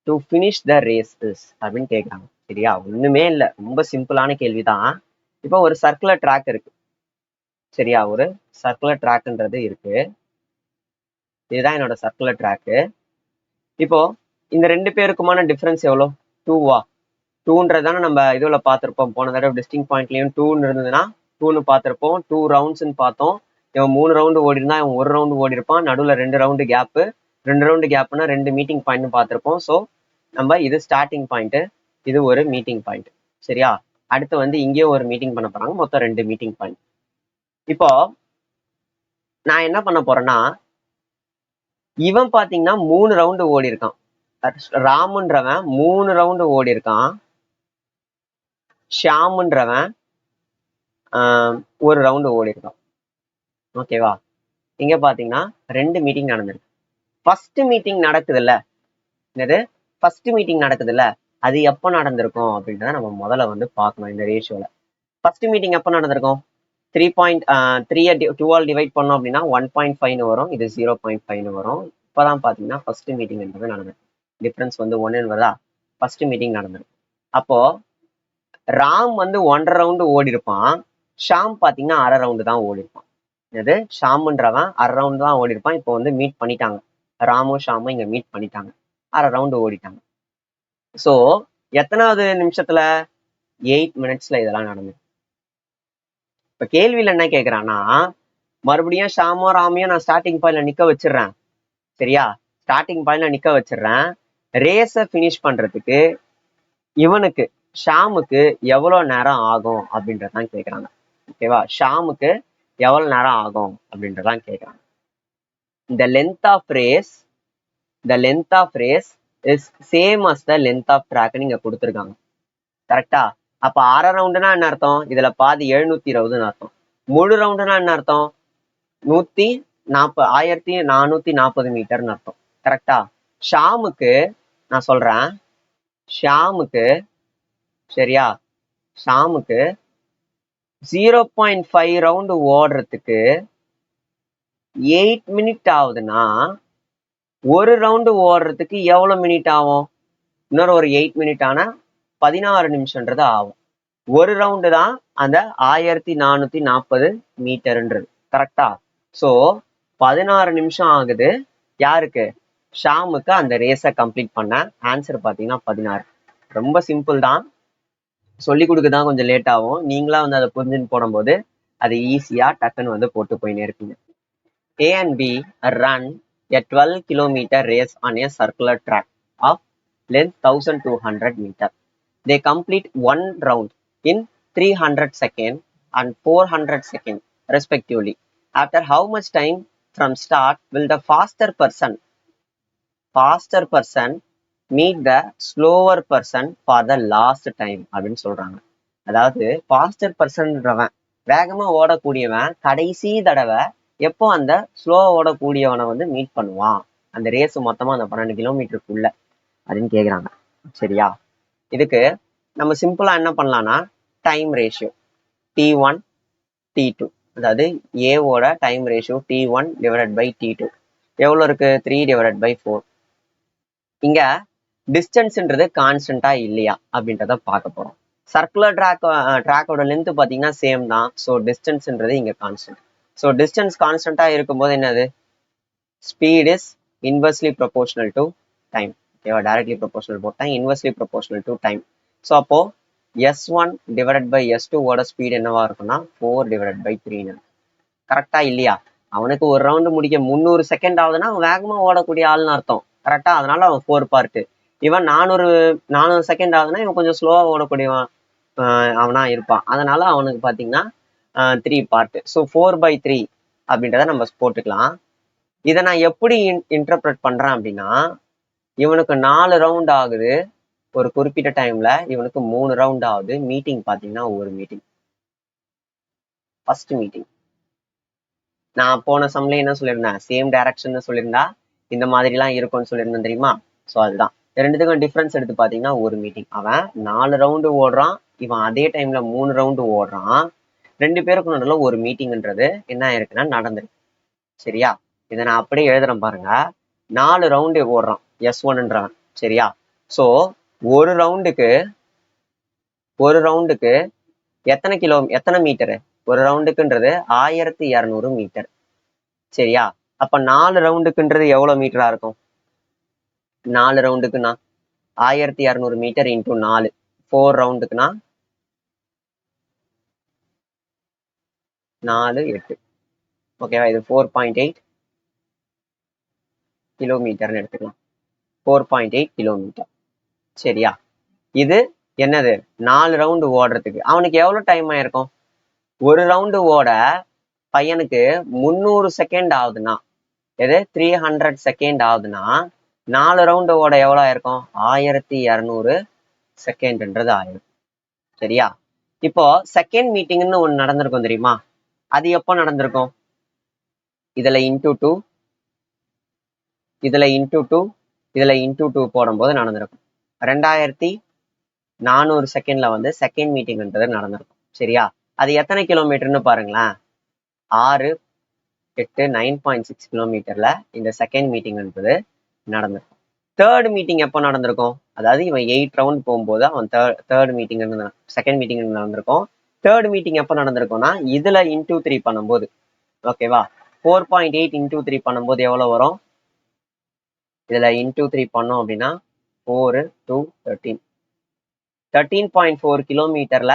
to finish the race is அப்படின்னு கேட்குறாங்க. சரியா? ஒண்ணுமே இல்லை, ரொம்ப சிம்பிளான கேள்விதான். இப்போ ஒரு சர்க்குலர் ட்ராக் இருக்கு. சரியா? ஒரு சர்க்குலர் ட்ராக்ன்றது இருக்கு. இதுதான் என்னோட சர்க்குலர் ட்ராக்கு. இப்போ இந்த ரெண்டு பேருக்குமான டிஃபரன்ஸ் எவ்வளோ? 2வா? 2ன்றதானே நம்ம இதுல பார்த்துருப்போம். போன தடவை டிஸ்டிங் பாயிண்ட்லயும் 2ன்னு இருந்ததுன்னா 2ன்னு பார்த்துருப்போம். 2 ரவுண்ட்ஸ்ன்னு பார்த்தோம். இவன் 3 ரவுண்டு ஓடி இருந்தா இவன் 1 ரவுண்டு ஓடி இருப்பான். நடுவில் 2 ரவுண்டு கேப்பு. 2 ரவுண்டு கேப்னா 2 மீட்டிங் பாயிண்ட்னு பார்த்துருப்போம். ஸோ நம்ம இது ஸ்டார்டிங் பாயிண்ட், இது ஒரு மீட்டிங் பாயிண்ட். சரியா? அடுத்து வந்து இங்கேயும் ஒரு மீட்டிங் பண்ண போறாங்க. மொத்தம் 2 மீட்டிங் பாயிண்ட். இப்போ நான் என்ன பண்ண போறேன்னா, இவன் பாத்தீங்கன்னா 3 ரவுண்டு ஓடி இருக்கான். ராமுன்றவன் 3 ரவுண்டு ஓடி இருக்கான். ஷியாமுன்றவன் 1 ரவுண்டு ஓடி இருக்கான். ஓகேவா? இங்க பாத்தீங்கன்னா 2 மீட்டிங் நடந்திருக்கு. ஃபர்ஸ்ட் மீட்டிங் நடக்குதுல்ல, என்னது ஃபர்ஸ்ட் மீட்டிங் நடக்குதுல்ல, அது எப்போ நடந்திருக்கும் அப்படின்றத நம்ம முதல்ல வந்து பார்க்கணும். இந்த ரேஷியோல ஃபர்ஸ்ட் மீட்டிங் எப்போ நடந்திருக்கும்? 3.3 2ஆல் டிவைட் பண்ணோம் அப்படின்னா 1.5ன்னு வரும். இது 0.5ன்னு வரும். இப்போதான் பாத்தீங்கன்னா ஃபர்ஸ்ட் மீட்டிங்ன்றது நடந்திருக்கு. டிஃபரன்ஸ் வந்து 1ன்னு வருதா? ஃபர்ஸ்ட் மீட்டிங் நடந்திருக்கு. அப்போ ராம் வந்து 1.5 ரவுண்டு ஓடி இருப்பான். ஷாம் பாத்தீங்கன்னா 1/2 ரவுண்டு தான் ஓடி இருப்பான். இது ஷாமுன்றவன் 1/2 ரவுண்டு தான் ஓடி இருப்பான். இப்போ வந்து மீட் பண்ணிட்டாங்க. ராமும் ஷாமும் இங்க மீட் பண்ணிட்டாங்க. 1/2 ரவுண்டு ஓடிட்டாங்க. ஸோ எத்தனாவது நிமிஷத்துல? 8 மினிட்ஸ்ல இதெல்லாம் நடந்தது. இப்ப கேள்வியில என்ன கேக்குறான்னா, மறுபடியும் ஷாமோ ராமையும் நான் ஸ்டார்டிங் பாயிண்ட்ல நிக்க வச்சிடுறேன். சரியா? ஸ்டார்டிங் பாயிண்ட்ல நிக்க வச்சிடுறேன். ரேஸை ஃபினிஷ் பண்றதுக்கு இவனுக்கு ஷாமுக்கு எவ்வளவு நேரம் ஆகும் அப்படின்றதான் கேக்குறாங்க. ஓகேவா? ஷாமுக்கு எவ்வளவு நேரம் ஆகும் அப்படின்றதான் கேக்குறாங்க. The length of race is same as the length of track நீங்க கொடுத்துருக்காங்க. கரெக்டா? அப்ப 1/2 ரவுண்டுனா என்ன அர்த்தம்? இதுல பாதி 720 அர்த்தம். முழு ரவுண்டுனா என்ன அர்த்தம்? 1440 மீட்டர்னு அர்த்தம். கரெக்டா? ஷாமுக்கு நான் சொல்றேன், ஷாமுக்கு சரியா, ஷாமுக்கு 0.5 ரவுண்டு ஓடுறதுக்கு 8 மினிட் ஆகுதுன்னா, ஒரு ரவுண்டு ஓடுறதுக்கு எவ்வளவு மினிட் ஆகும்? இன்னொரு ஒரு 8 மினிட் ஆனா 16 நிமிஷம்ன்றது ஆகும். ஒரு ரவுண்டு தான் அந்த 1440 மீட்டர்ன்றது. கரெக்டா? ஸோ 16 நிமிஷம் ஆகுது. யாருக்கு? ஷாமுக்கு அந்த ரேஸை கம்ப்ளீட் பண்ண. ஆன்சர் பார்த்தீங்கன்னா 16. ரொம்ப சிம்பிள் தான். சொல்லி கொடுக்கதான் கொஞ்சம் லேட் ஆகும். நீங்களா வந்து அதை புரிஞ்சுன்னு போடும்போது அது ஈஸியா டக்குன்னு வந்து போட்டு போயினே இருப்பீங்க. A and B run a 12 kilometer race on a circular track of length 1200 meter. They complete one round in 300 seconds and 400 seconds respectively. After how much time from start will the faster person meet the slower person for the last time அப்படின்னு சொல்றாங்க. அதாவது pastor பர்சன்றவன், வேகமா ஓடக்கூடியவன் கடைசி தடவை எப்போ அந்த ஸ்லோவா ஓடக்கூடியவனை வந்து மீட் பண்ணுவான், அந்த ரேஸ் மொத்தமா அந்த 12 கிலோமீட்டருக்குள்ள அப்படின்னு கேக்குறாங்க. சரியா? இதுக்கு நம்ம சிம்பிளா என்ன பண்ணலாம்னா, டைம் ரேஷியோ T1 T2, அதாவது ஏவோட time ratio T1 divided by T2 எவ்வளவு இருக்கு? 3/4. இங்க டிஸ்டன்ஸ்ன்றது கான்ஸ்டன்டா இல்லையா அப்படின்றத பார்க்க போறோம். சர்க்குலர் ட்ராக்கோட லென்த் பார்த்தீங்கன்னா சேம் தான். ஸோ டிஸ்டன்ஸ்ன்றது இங்கே கான்ஸ்டன்ட். ஸோ டிஸ்டன்ஸ் கான்ஸ்டன்ட்டாக இருக்கும்போது என்னது, speed is inversely proportional to time. ஓகேவா, டைரக்ட்லி ப்ரொபோர்ஷனல் போட்டேன், inversely proportional to time. So அப்போ S1 டிவைடட் பை S2 ஓட ஸ்பீட் என்னவா இருக்கும்னா 4 டிவைடட் பை 3. கரெக்டா இல்லையா? அவனுக்கு ஒரு ரவுண்டு முடிக்க 300 செகண்ட் ஆகுதுன்னா அவன் வேகமா ஓடக்கூடிய ஆள்னு அர்த்தம். கரெக்டா, அதனால அவன் 4 பார்ட். இவன் 400 செகண்ட் ஆகுதுன்னா இவன் கொஞ்சம் ஸ்லோவா ஓடக்கூடியவன் அவனா இருப்பான். அதனால அவனுக்கு பாத்தீங்கன்னா 3 பார்ட். ஸோ 4/3 அப்படின்றத நம்ம போட்டுக்கலாம். இதை நான் எப்படி இன்டர்பிரட் பண்றேன் அப்படின்னா, இவனுக்கு 4 ரவுண்ட் ஆகுது ஒரு குறிப்பிட்ட டைம்ல, இவனுக்கு 3 ரவுண்ட் ஆகுது. மீட்டிங் பாத்தீங்கன்னா ஒரு மீட்டிங், ஃபர்ஸ்ட் மீட்டிங். நான் போன சம்ல என்ன சொல்லியிருந்தேன், சேம் டைரக்ஷன் சொல்லியிருந்தா இந்த மாதிரி எல்லாம் இருக்கும்னு சொல்லியிருந்தேன் தெரியுமா? ஸோ அதுதான் ரெண்டுத்துக்கும் டிஃபரன்ஸ் எடுத்து பாத்தீங்கன்னா ஒரு மீட்டிங். அவன் 4 ரவுண்டு ஓடுறான், இவன் அதே டைம்ல 3 ரவுண்டு ஓடுறான். 2 பேருக்கு நடுவில் ஒரு மீட்டிங்ன்றது என்ன ஆயிருக்குன்னா நடந்திருக்கு. சரியா, இதை நான் அப்படியே எழுதுறேன் பாருங்க. 4 ரவுண்டு ஓடுறான் S1ன்றவன். சரியா, ஸோ ஒரு ரவுண்டுக்கு எத்தனை மீட்டரு? ஒரு ரவுண்டுக்குன்றது 1200 மீட்டர். சரியா, அப்ப 4 ரவுண்டுக்குன்றது எவ்வளவு மீட்டரா இருக்கும்? 4 ரவுண்டுக்குன்னா 1200 மீட்டர் இன்டூ 4. 4 ரவுண்டுக்குன்னா 4 8. ஓகேவா, இது 4.8 கிலோமீட்டர்னு எடுத்துக்கலாம். 4.8 கிலோமீட்டர். சரியா, இது என்னது, 4 ரவுண்டு ஓடுறதுக்கு அவனுக்கு எவ்வளவு டைம் ஆயிருக்கும்? ஒரு ரவுண்டு ஓட பையனுக்கு 300 செகண்ட் ஆகுதுன்னா, எது 300 செகண்ட் ஆகுதுன்னா 4 ரவுண்டு ஓட எவ்வளவு ஆயிருக்கும்? 1200 செகண்ட்ன்றது ஆயிரும். சரியா, இப்போ செகண்ட் மீட்டிங்னு ஒண்ணு நடந்திருக்கும் தெரியுமா? அது எப்போ நடந்திருக்கும்? இதுல இன்டூ 2, இதுல இன்டூ 2, இதுல இன்டூ 2 போடும்போது நடந்திருக்கும். 2400 செகண்ட்ல வந்து செகண்ட் மீட்டிங்ன்றது நடந்திருக்கும். சரியா, அது எத்தனை கிலோமீட்டர்னு பாருங்களேன். 6 8 9.6 கிலோமீட்டர்ல இந்த செகண்ட் மீட்டிங்ன்றது நடந்திருக்கும். தேர்ட் மீட்டிங் எப்போ நடந்திருக்கும்? அதாவது இவன் 8 ரவுண்ட் போகும்போது அவன் தேர்ட் மீட்டிங் செகண்ட் மீட்டிங் நடந்திருக்கும். தேர்ட் மீட்டிங் எப்போ நடந்திருக்கும்னா இதுல இன்டூ 3 பண்ணும்போது. ஓகேவா, 4.8 இன்டூ 3 பண்ணும்போது எவ்வளவு வரும்? இதுல இன்டூ 3 பண்ணோம் அப்படின்னா 4 2 13. 13.4 கிலோமீட்டர்ல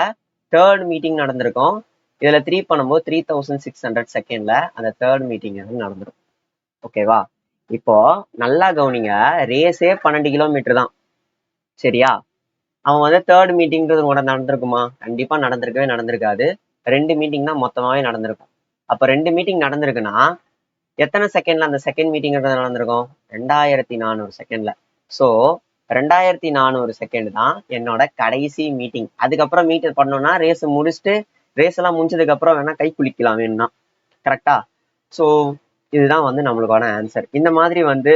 தேர்ட் மீட்டிங் நடந்திருக்கும். இதுல 3 பண்ணும்போது 3600 செகண்ட்ல அந்த தேர்ட் மீட்டிங் நடந்திருக்கும். ஓகேவா, இப்போ நல்லா கவனிங்க, ரேஸே 12 கிலோமீட்டர் தான். சரியா, அவன் வந்து தேர்ட் மீட்டிங்கிறது கூட நடந்திருக்குமா? கண்டிப்பா நடந்திருக்காது. 2 மீட்டிங் தான் மொத்தமாவே நடந்திருக்கும். அப்ப 2 மீட்டிங் நடந்திருக்குன்னா எத்தனை செகண்ட்ல அந்த செகண்ட் மீட்டிங் நடந்திருக்கும்? 2400 செகண்ட்ல. ஸோ 2400 செகண்ட் தான் என்னோட கடைசி மீட்டிங். அதுக்கப்புறம் மீட்டர் பண்ணோம்னா ரேஸ் முடிச்சுட்டு, ரேஸ் எல்லாம் முடிஞ்சதுக்கு அப்புறம் வேணா கை குளிக்கலாம் வேணும்னா. கரெக்டா? ஸோ இதுதான் வந்து நம்மளுக்கான ஆன்சர். இந்த மாதிரி வந்து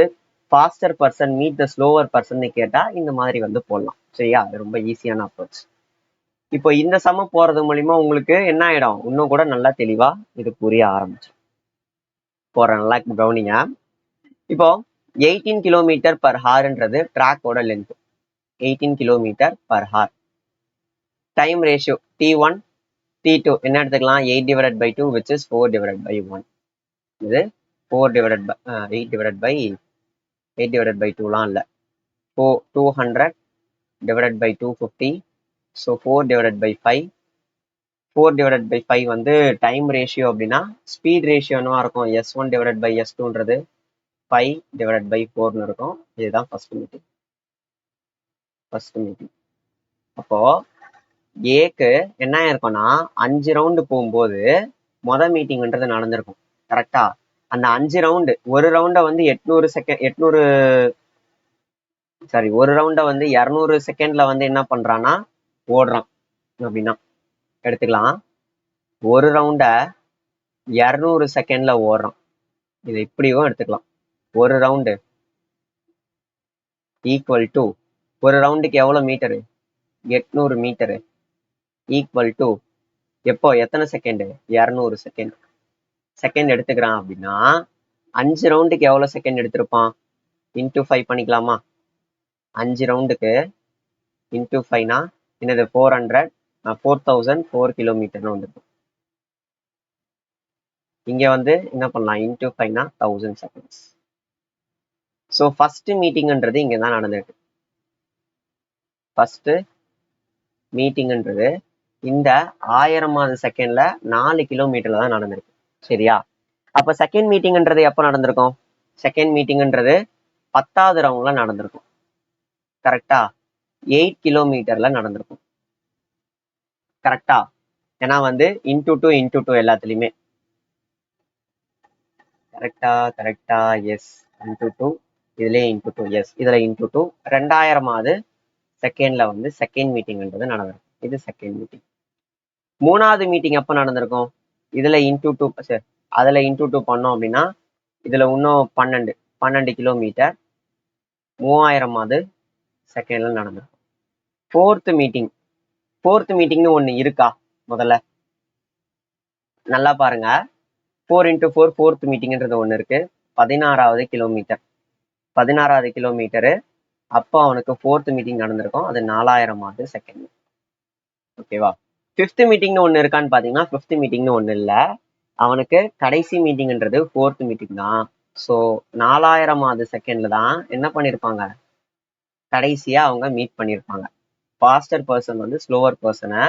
faster person meet the slower person கேட்டா இந்த மாதிரி வந்து போடலாம். சரியா, அது ரொம்ப ஈஸியான அப்ரோச். இப்போ இந்த சம போறது மூலியமா உங்களுக்கு என்ன ஆயிடும், இன்னும் கூட நல்லா தெளிவா இது புரிய ஆரம்பிச்சு போறேன். நல்லா கவனிங்க. இப்போ 18 கிலோமீட்டர் பர் ஹார்ன்றது ட்ராக்கோட length. 18 kilometre per hour. Time ratio T1 T2 என்ன எடுத்துக்கலாம்? 8 divided by 2 which is 4 divided by 1. இது 4 divided by 8 divided by 8 divided by 2லாம் இல்லை, 200 divided by 250. So 4 divided by 5. 4 divided by 5 வந்து டைம் ரேஷியோ அப்படின்னா speed ratio என்னவா இருக்கும்? S1 divided by S2ன்றது 5 divided by 4னு இருக்கும். இதுதான் ஃபர்ஸ்ட் மீட்டிங். அப்போ ஏக்கு என்ன இருக்கும்னா 5 ரவுண்டு போகும்போது மொதல் மீட்டிங்ன்றது நடந்திருக்கும். கரெக்டா, அந்த 5 ரவுண்டு ஒரு ரவுண்டை வந்து 800 ஒரு ரவுண்டை வந்து 200 செகண்ட்ல வந்து என்ன பண்றான்னா ஓடுறான் அப்படின்னா எடுத்துக்கலாம். ஒரு ரவுண்ட 200 செகண்ட்ல ஓடுறான். இதை இப்படியும் எடுத்துக்கலாம். ஒரு ரவுண்டு ஈக்குவல் டு, ஒரு ரவுண்டுக்கு எவ்வளவு மீட்டரு? 800 மீட்டரு ஈக்குவல் டு எப்போ எத்தனை செகண்ட்? 200 செகண்ட் எடுத்துக்கிறான் அப்படின்னா 5 ரவுண்டுக்கு எவ்வளவு செகண்ட் எடுத்திருப்பான்? இன்டூ 5 பண்ணிக்கலாமா? 5 ரவுண்டுக்கு இன்டூ 5னா என்னது 400 4004 கிலோமீட்டர்னு வந்துருக்கும். இங்க வந்து என்ன பண்ணலாம், இன்டூ 5னா 1000 செகண்ட்ஸ். ஸோ ஃபர்ஸ்ட் மீட்டிங்ன்றது இங்க தான் நடந்திருக்கு. ஃபர்ஸ்ட் மீட்டிங்ன்றது இந்த 1000வது செகண்ட்ல 4 கிலோமீட்டர்ல தான் நடந்திருக்கு. சரியா? அப்ப செகண்ட் மீட்டிங்ன்றது எப்ப நடந்திருக்கும்? செகண்ட் மீட்டிங்ன்றது 10வது ரவுண்ட்ல நடந்திருக்கும். கரெக்டா? 8 கிலோமீட்டர்ல நடந்திருக்கும். கரெக்டா? ஏன்னா வந்து இன்டூ 2 எல்லாத்துலயுமே. கரெக்டா எஸ். இன்டூ 2 இதுலயே இன்டூ 2 எஸ். இதுல இன்டூ 2 2000வது செகண்ட்ல வந்து செகண்ட் மீட்டிங்ன்றது நடந்திருக்கும். இது செகண்ட் மீட்டிங். மூணாவது மீட்டிங் எப்ப நடந்திருக்கும்? இதுல இன்டூ 2 அதுல இன்டூ 2 பண்ணோம் அப்படின்னா இதுல இன்னும் 12 கிலோமீட்டர் 3000வது செகண்ட்ல நடந்திருக்கும். ஃபோர்த் மீட்டிங்னு ஒண்ணு இருக்கா? முதல்ல நல்லா பாருங்க. 4x4 ஃபோர்த் மீட்டிங்ன்றது ஒண்ணு இருக்கு. 16வது கிலோமீட்டர் 16வது கிலோமீட்டரு அப்போ அவனுக்கு ஃபோர்த் மீட்டிங் நடந்திருக்கும். அது 4000வது செகண்ட். ஓகேவா? ஃபிஃப்த் மீட்டிங்னு ஒண்ணு இருக்கான்னு பாத்தீங்கன்னா ஃபிஃப்த் மீட்டிங்னு ஒண்ணு இல்ல. அவனுக்கு கடைசி மீட்டிங்ன்றது ஃபோர்த் மீட்டிங் தான். ஸோ 4000வது செகண்ட்ல தான் என்ன பண்ணிருப்பாங்க, கடைசியா அவங்க மீட் பண்ணிருப்பாங்க. ஃபாஸ்டர் பர்சன் வந்து ஸ்லோவர் பர்சனை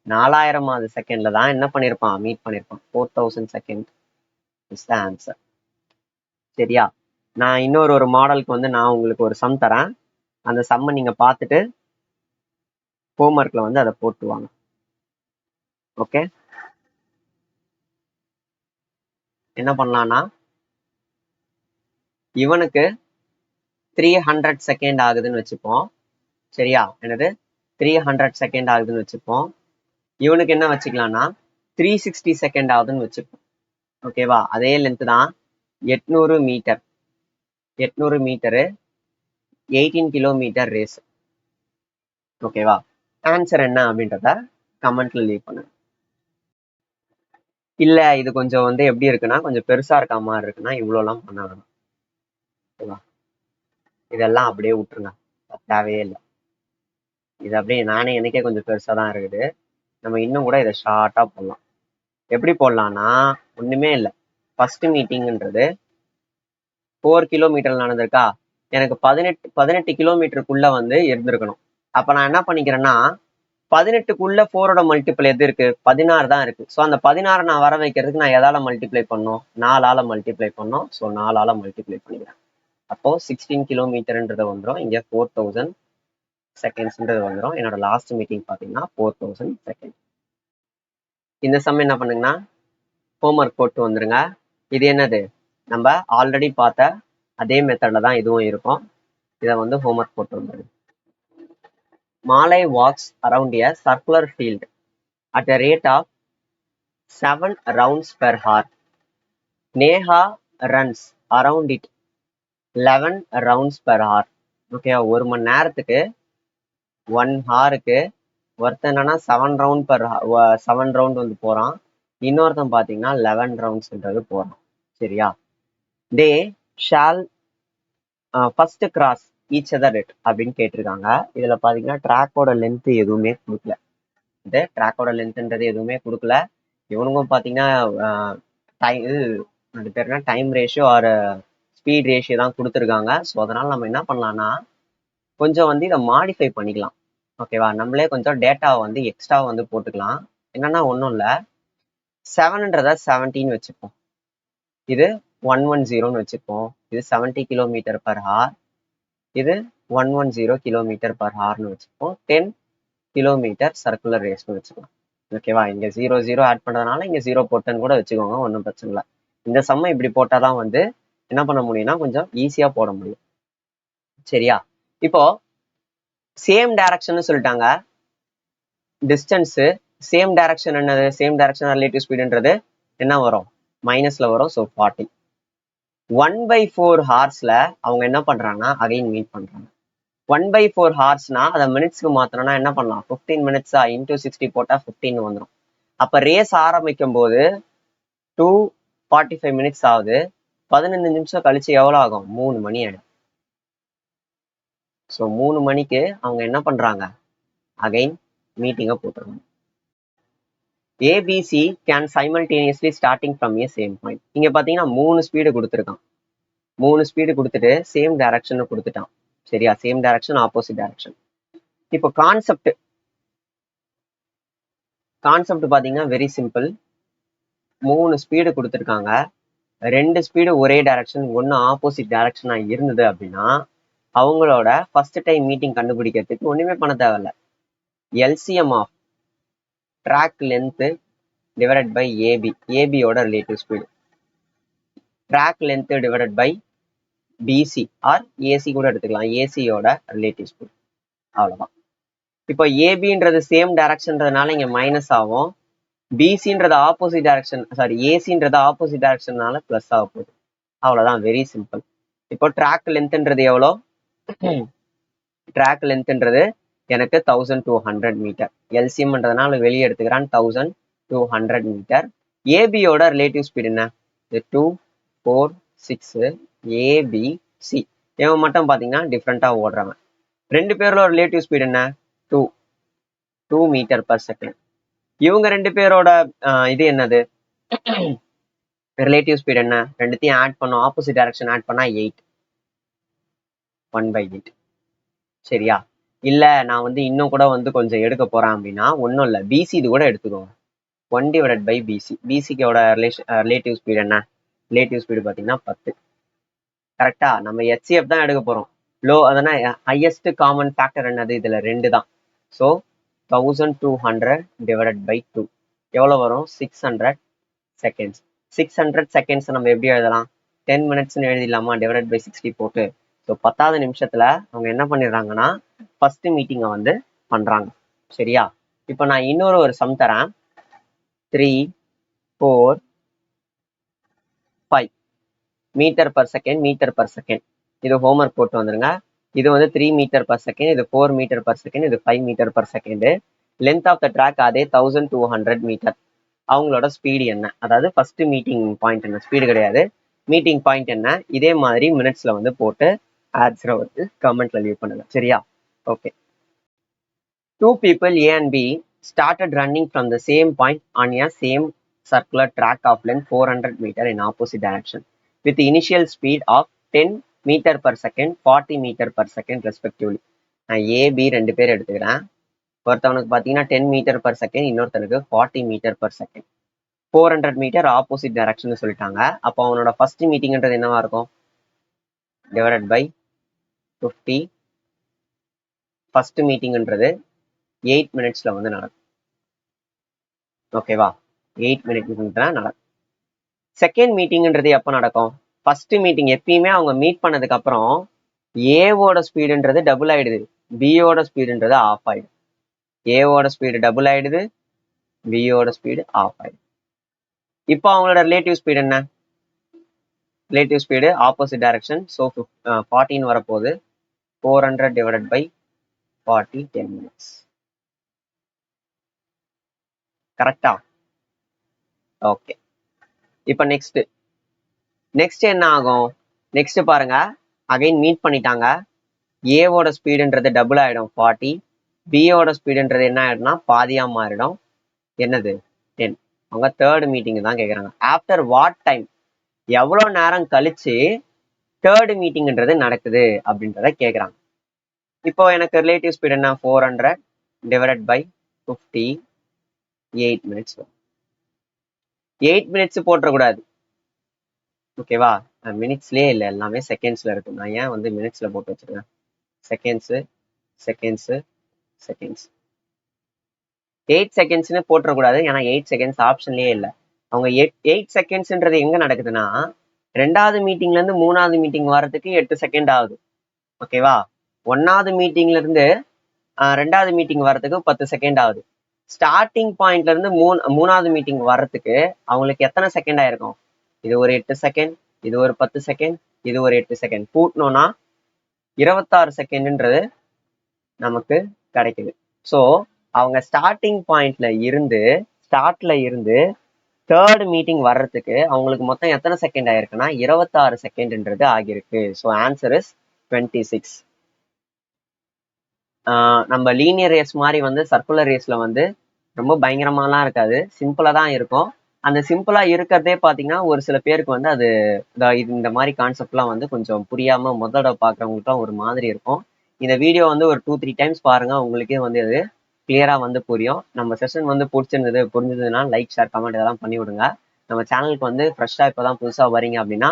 4000வது செகண்ட்ல தான் என்ன பண்ணிருப்பான், மீட் பண்ணிருப்பான். 4000 செகண்ட் இஸ் த ஆன்சர். சரியா? நான் இன்னொரு மாடலுக்கு வந்து நான் உங்களுக்கு ஒரு சம் தரேன். அந்த சம்மை நீங்க பார்த்துட்டு ஹோம்ஒர்க்ல வந்து அதை போட்டுவாங்க. ஓகே, என்ன பண்ணலாம்னா இவனுக்கு 300 செகண்ட் ஆகுதுன்னு வச்சுப்போம். சரியா? என்னது 300 செகண்ட் ஆகுதுன்னு வச்சுப்போம். இவனுக்கு என்ன வச்சுக்கலாம்னா 360 செகண்ட் ஆகுதுன்னு வச்சுப்போம். ஓகேவா? அதே லென்த் தான். 800 மீட்டர் 18 கிலோமீட்டர் ரேஸ். ஓகேவா? ஆன்சர் என்ன அப்படின்றத கமெண்ட்ல லீவ் பண்ணுங்க. இல்ல இது கொஞ்சம் வந்து எப்படி இருக்குன்னா கொஞ்சம் பெருசா இருக்க மாதிரி இருக்குன்னா இவ்வளோலாம் பண்ண வேணும். ஓகேவா? இதெல்லாம் அப்படியே விட்டுருங்க, தேவையே இல்லை. இது அப்படியே நானே எனக்கே கொஞ்சம் பெருசா தான் இருக்குது. நம்ம இன்னும் கூட இதை ஷார்ட்டா போடலாம். எப்படி போடலாம்னா ஒண்ணுமே இல்லை. ஃபர்ஸ்ட் மீட்டிங்ன்றது 4 கிலோமீட்டர் நடந்திருக்கா, எனக்கு 18 கிலோமீட்டருக்குள்ள வந்து இருந்திருக்கணும். அப்ப நான் என்ன பண்ணிக்கிறேன்னா 18க்குள்ள 4ஓட மல்டிபிள் எது இருக்கு, 16 தான் இருக்கு. ஸோ அந்த 16 நான் வர வைக்கிறதுக்கு நான் எதால மல்டிப்ளை பண்ணணும், 4ஆல மல்டிப்ளை பண்ணணும். ஸோ 4ஆல மல்டிப்ளை பண்ணிக்கிறேன். அப்போ 16 கிலோமீட்டர்ன்றது வந்துடும். இங்க 4000 செகண்ட்ஸ்ன்றது வந்துடும். என்னோட லாஸ்ட் மீட்டிங் பார்த்தீங்கன்னா 4000 செகண்ட். இந்த சம் என்ன பண்ணுங்கன்னா ஹோம்ஒர்க் போட்டு வந்துருங்க. இது என்னது, நம்ம ஆல்ரெடி பார்த்த அதே மெத்தட்ல தான் இதுவும் இருக்கும். இதை வந்து ஹோம்ஒர்க் போட்டு வந்துருங்க. மாலை walks around a circular field at a rate of 7 rounds per hour. Neha runs around it 11 rounds per hour. Okay, ஒரு மணி நேரத்துக்கு 1 ஹாருக்கு ஒருத்தன் என்னன்னா 7 ரவுண்ட் வந்து போறான். இன்னொருத்தன் பாத்தீங்கன்னா 11 ரவுண்ட்ஸ்ன்றது போறான். சரியா? தே shawl first cross each other it அப்படின்னு கேட்டிருக்காங்க. இதுல பாத்தீங்கன்னா ட்ராக்கோட லென்த் எதுவுமே கொடுக்கல. இது ட்ராக்கோட லென்த்ன்றது எதுவுமே கொடுக்கல. இவனுக்கும் பாத்தீங்கன்னா அது பேர் என்ன, time ratio or speed ratio தான் கொடுத்துருக்காங்க. ஸோ அதனால நம்ம என்ன பண்ணலாம்னா கொஞ்சம் வந்து இதை மாடிஃபை பண்ணிக்கலாம். ஓகேவா? நம்மளே கொஞ்சம் டேட்டாவை வந்து எக்ஸ்ட்ரா வந்து போட்டுக்கலாம். என்னன்னா ஒன்றும் இல்லை, 7ன்றத 17 வச்சுப்போம். இது 110ன்னு வச்சுப்போம். இது 70 கிலோமீட்டர் பர் ஹார். இது 110 கிலோமீட்டர் பர் ஹார்னு வச்சுப்போம். 10 கிலோமீட்டர் சர்க்குலர் ரேஸ்னு வச்சுக்கலாம். ஓகேவா? இங்க 0 ஆட் பண்றதுனால இங்க 0 போட்டேன்னு கூட வச்சுக்கோங்க, ஒன்றும் பிரச்சனை இல்லை. இந்த சம்மை இப்படி போட்டாதான் வந்து என்ன பண்ண முடியும்னா கொஞ்சம் ஈஸியா போட முடியும். சரியா? இப்போ சேம் டைரக்ஷன் சொல்லிட்டாங்க. டிஸ்டன்ஸ் சேம் டைரக்ஷன் என்னது, சேம் டைரக்ஷன் ரிலேட்டிவ் ஸ்பீடுன்றது என்ன வரும், மைனஸ்ல வரும். ஸோ 40. 1/4 ஹார்ஸ்ல அவங்க என்ன பண்றாங்கன்னா அகைன் மீட் பண்றாங்க. 1/4 ஹார்ஸ்னா அதை மினிட்ஸ்க்கு மாத்தணும்னா என்ன பண்ணலாம், 15 மினிட்ஸா இன்டூ 60 போட்டா 15 வந்துடும். அப்ப ரேஸ் ஆரம்பிக்கும் போது 2:45 மினிட்ஸ் ஆகுது. 15 நிமிஷம் கழிச்சு எவ்வளவு ஆகும், 3 மணி ஆயிடும். ஸோ 3 மணிக்கு அவங்க என்ன பண்றாங்க, அகைன் மீட்டிங்கை போட்டுருங்க. ABC can simultaneously starting from A same point. இங்க பாத்தீங்கன்னா 3 ஸ்பீடு கொடுத்துருக்கான். 3 ஸ்பீடு கொடுத்துட்டு சேம் டைரக்ஷன் கொடுத்துட்டான். சரியா? Same direction, opposite direction. இப்போ கான்செப்ட் பாத்தீங்கன்னா வெரி சிம்பிள். 3 ஸ்பீடு கொடுத்துருக்காங்க. 2 ஸ்பீடு ஒரே டைரக்ஷன், 1 ஆப்போசிட் டைரக்ஷனா இருந்தது அப்படின்னா அவங்களோட ஃபர்ஸ்ட் டைம் மீட்டிங் கண்டுபிடிக்கிறதுக்கு ஒண்ணுமே பண்ண தேவையில்ல. LCM of track length divided by AB, ஏபியோட relative speed, track length divided by BC or AC கூட எடுத்துக்கலாம், ஏசியோட ரிலேட்டிவ் ஸ்பீடு. அவ்வளவுதான். இப்போ ஏபின்றது சேம் டைரக்ஷன்றதுனால இங்க மைனஸ் ஆகும், பிசின்றது ஆப்போசிட் டைரக்ஷன், சாரி ஏசின்றது ஆப்போசிட் டைரக்ஷன்னால பிளஸ் ஆக போகுது. அவ்வளவுதான், வெரி சிம்பிள். இப்போ ட்ராக் லென்த்ன்றது எவ்வளோ? ட்ராக் லென்த்ன்றது எனக்கு 1200 மீட்டர். எல்சிஎம்ன்றதுனால வெளியே எடுத்துக்கிறான் 1200 மீட்டர். ஏபியோட ரிலேட்டிவ் ஸ்பீடு என்ன? 2 4 6 ஏபிசி. இவன் மட்டும் பாத்தீங்கன்னா டிஃப்ரெண்டா ஓடுறவன். 2 பேரோட ரிலேட்டிவ் ஸ்பீடு என்ன? 2 மீட்டர் பர் செகண்ட். இவங்க 2 பேரோட இது என்னது? ரிலேட்டிவ் ஸ்பீடு என்ன? ரெண்டுத்தையும் ஆட் பண்ணோம், ஆப்போசிட் டைரக்ஷன் ஆட் பண்ணா 8, 1/8. சரியா? இல்ல நான் வந்து இன்னும் கூட வந்து கொஞ்சம் எடுக்க போறேன் அப்படின்னா ஒன்றும் இல்லை, பிசி இது கூட எடுத்துக்கோங்க. 1 டிவைடட் பை பிசி. பிசிக்கோட ரிலேட்டிவ் ஸ்பீடு என்ன? ரிலேட்டிவ் ஸ்பீடு பார்த்தீங்கன்னா 10. கரெக்டா? நம்ம HCF தான் எடுக்க போறோம். லோ அதனா ஹையஸ்ட் காமன் ஃபேக்டர் என்னது? இதுல 2 தான். ஸோ 1200 டிவைடட் பை 2 எவ்வளோ வரும்? 600 செகண்ட்ஸ். 600 செகண்ட்ஸ் நம்ம எப்படி எழுதலாம்? 10 மினிட்ஸ்னு எழுதிடலாமா? டிவைடட் பை 60 போட்டு. ஸோ 10வது நிமிஷத்துல அவங்க என்ன பண்ணிடுறாங்கன்னா ஃபர்ஸ்ட் மீட்டிங்கை வந்து பண்றாங்க. சரியா? இப்போ நான் இன்னொரு சம் தரேன். 3 4 5 metre per second, metre per second. இது ஹோம்ஒர்க் போட்டு வந்துருங்க. இது வந்து 3 மீட்டர் பர் செகண்ட், இது 4 மீட்டர் பர் செகண்ட், இது 5 metre per second. Length of the track அதே 1200 மீட்டர். அவங்களோட ஸ்பீடு என்ன? அதாவது ஃபர்ஸ்ட் மீட்டிங் பாயிண்ட் என்ன? ஸ்பீடு கிடையாது, மீட்டிங் பாயிண்ட் என்ன? இதே மாதிரி மினிட்ஸ்ல வந்து போட்டு ஆன்சரை வந்து கமெண்ட்ல லீவ் பண்ணுங்க. சரியா? Okay. 2 people A and B started running from the same point on a same circular track of length 400 meter in opposite direction with the initial speed of 10 meter per second, 40 meter per second respectively. நான் AB 2 பேர் எடுத்துக்கிறேன். ஒருத்தவனுக்கு பார்த்தீங்கன்னா 10 metre per second, இன்னொருத்தனுக்கு 40 metre per second. 400 metre opposite direction சொல்லிட்டாங்க. அப்போ அவனோட first மீட்டிங்ன்றது என்னவா இருக்கும்? Divided by 50. ஃபர்ஸ்ட் மீட்டிங்ன்றது 8 மினிட்ஸ்ல வந்து நடக்கும். ஓகேவா? 8 மினிட்ஸ் நடக்கும். செகண்ட் மீட்டிங்ன்றது எப்போ நடக்கும்? ஃபர்ஸ்ட் மீட்டிங் எப்பயுமே அவங்க மீட் பண்ணதுக்கு அப்புறம் ஏவோட ஸ்பீடுன்றது டபுள் ஆயிடுது, பியோட ஸ்பீடுன்றது ஆஃப் ஆயிடுது. ஏவோட ஸ்பீடு டபுள் ஆயிடுது, பியோட ஸ்பீடு ஆஃப் ஆயிடுது. இப்போ அவங்களோட ரிலேட்டிவ் ஸ்பீடு என்ன? Relative speed opposite direction. So 14 வரப்போகுது. 400 டிவைடட் பை 40, 10 மினிட்ஸ். கரெக்டா? ஓகே. இப்போ நெக்ஸ்ட் என்ன ஆகும்? நெக்ஸ்ட் பாருங்க, அகைன் மீட் பண்ணிட்டாங்க. ஏவோட ஸ்பீடுன்றது டபுள் ஆயிடும் 40, பியோட ஸ்பீடுன்றது என்ன ஆயிடும்னா பாதியா மாறிடும். என்னது? 10. அவங்க தேர்ட் மீட்டிங் தான் கேட்குறாங்க. After what time? எவ்வளோ நேரம் கழிச்சு தேர்ட் மீட்டிங்ன்றது நடக்குது அப்படின்றத கேட்குறாங்க. இப்போ எனக்கு ரிலேட்டிவ் ஸ்பீடு என்ன? 400 டிவைடட் பை 50, 8 மினிட்ஸ். 8 மினிட்ஸ் போட்டுறக்கூடாது. ஓகேவா? மினிட்ஸ்லேயே இல்லை, எல்லாமே செகண்ட்ஸ்ல இருக்கு. நான் ஏன் வந்து மினிட்ஸ்ல போட்டு வச்சிருக்கேன்? Seconds seconds seconds. 8 செகண்ட்ஸ்னு போட்டுறக்கூடாது, ஏன்னா 8 செகண்ட்ஸ் ஆப்ஷன்லேயே இல்லை. அவங்க 8 செகண்ட்ஸ்ன்றது எங்க நடக்குதுன்னா 2வது மீட்டிங்ல இருந்து 3வது மீட்டிங் வரதுக்கு 8 செகண்ட் ஆகுது. ஓகேவா? 1வது மீட்டிங்ல இருந்து 2வது மீட்டிங் வரதுக்கு 10 செகண்ட் ஆகுது. ஸ்டார்டிங் பாயிண்ட்ல இருந்து 3வது மீட்டிங் வர்றதுக்கு அவங்களுக்கு எத்தனை செகண்ட் ஆயிருக்கும்? இது ஒரு 8 செகண்ட், இது ஒரு 10 செகண்ட், இது ஒரு 8 செகண்ட். கூட்டணும்னா 26 செகண்ட்ன்றது நமக்கு கிடைக்குது. ஸோ அவங்க ஸ்டார்டிங் பாயிண்ட்ல இருந்து தேர்ட் மீட்டிங் வர்றதுக்கு அவங்களுக்கு மொத்தம் எத்தனை செகண்ட் ஆயிருக்குன்னா 26 செகண்ட்ன்றது ஆகியிருக்கு. So answer is 26. நம்ம லீனியர் ரேஸ் மாதிரி வந்து சர்க்குலர் ரேஸ்ல வந்து ரொம்ப பயங்கரமாலாம் இருக்காது, சிம்பிளா தான் இருக்கும். அந்த சிம்பிளா இருக்கிறதே பாத்தீங்கன்னா ஒரு சில பேருக்கு வந்து அது இந்த மாதிரி கான்செப்ட்லாம் வந்து கொஞ்சம் புரியாம முதல்ல பாக்குறவங்களுக்குலாம் ஒரு மாதிரி இருக்கும். இந்த வீடியோ வந்து ஒரு 2-3 டைம்ஸ் பாருங்க, உங்களுக்கே வந்து அது கிளியரா வந்து புரியும். நம்ம செஷன் வந்து புரிஞ்சதுன்னா லைக், ஷேர், கமெண்ட் இதெல்லாம் பண்ணி விடுங்க. நம்ம சேனலுக்கு வந்து ஃப்ரெஷ்ஷா இப்பதான் புதுசா வரீங்க அப்படின்னா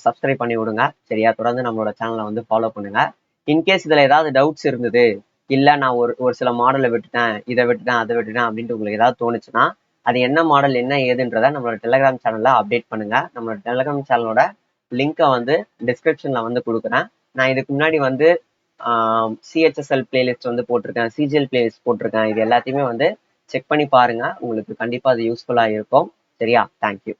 சப்ஸ்கிரைப் பண்ணி விடுங்க. சரியா, தொடர்ந்து நம்மளோட சேனலை வந்து ஃபாலோ பண்ணுங்க. இன்கேஸ் இதுல ஏதாவது டவுட்ஸ் இருந்தது, இல்ல நான் ஒரு ஒரு சில மாடலை விட்டுட்டேன், இதை விட்டுட்டேன், அதை விட்டுட்டேன் அப்படின்ட்டு உங்களுக்கு ஏதாவது தோணுச்சுன்னா, அது என்ன மாடல் என்ன ஏதுன்றத நம்மளோட டெலிகிராம் சேனல்ல அப்டேட் பண்ணுங்க. நம்மளோட டெலிகிராம் சேனலோட லிங்கை வந்து டிஸ்கிரிப்ஷன்ல வந்து கொடுக்குறேன். நான் இதுக்கு முன்னாடி வந்து சிஹெச்எஸ்எல் பிளேலிஸ்ட் வந்து போட்டிருக்கேன், சிஜிஎல் பிளேலிஸ்ட் போட்டிருக்கேன். இது எல்லாத்தையுமே வந்து செக் பண்ணி பாருங்க, உங்களுக்கு கண்டிப்பா அது யூஸ்ஃபுல்லா இருக்கும். சரியா, தேங்க்யூ.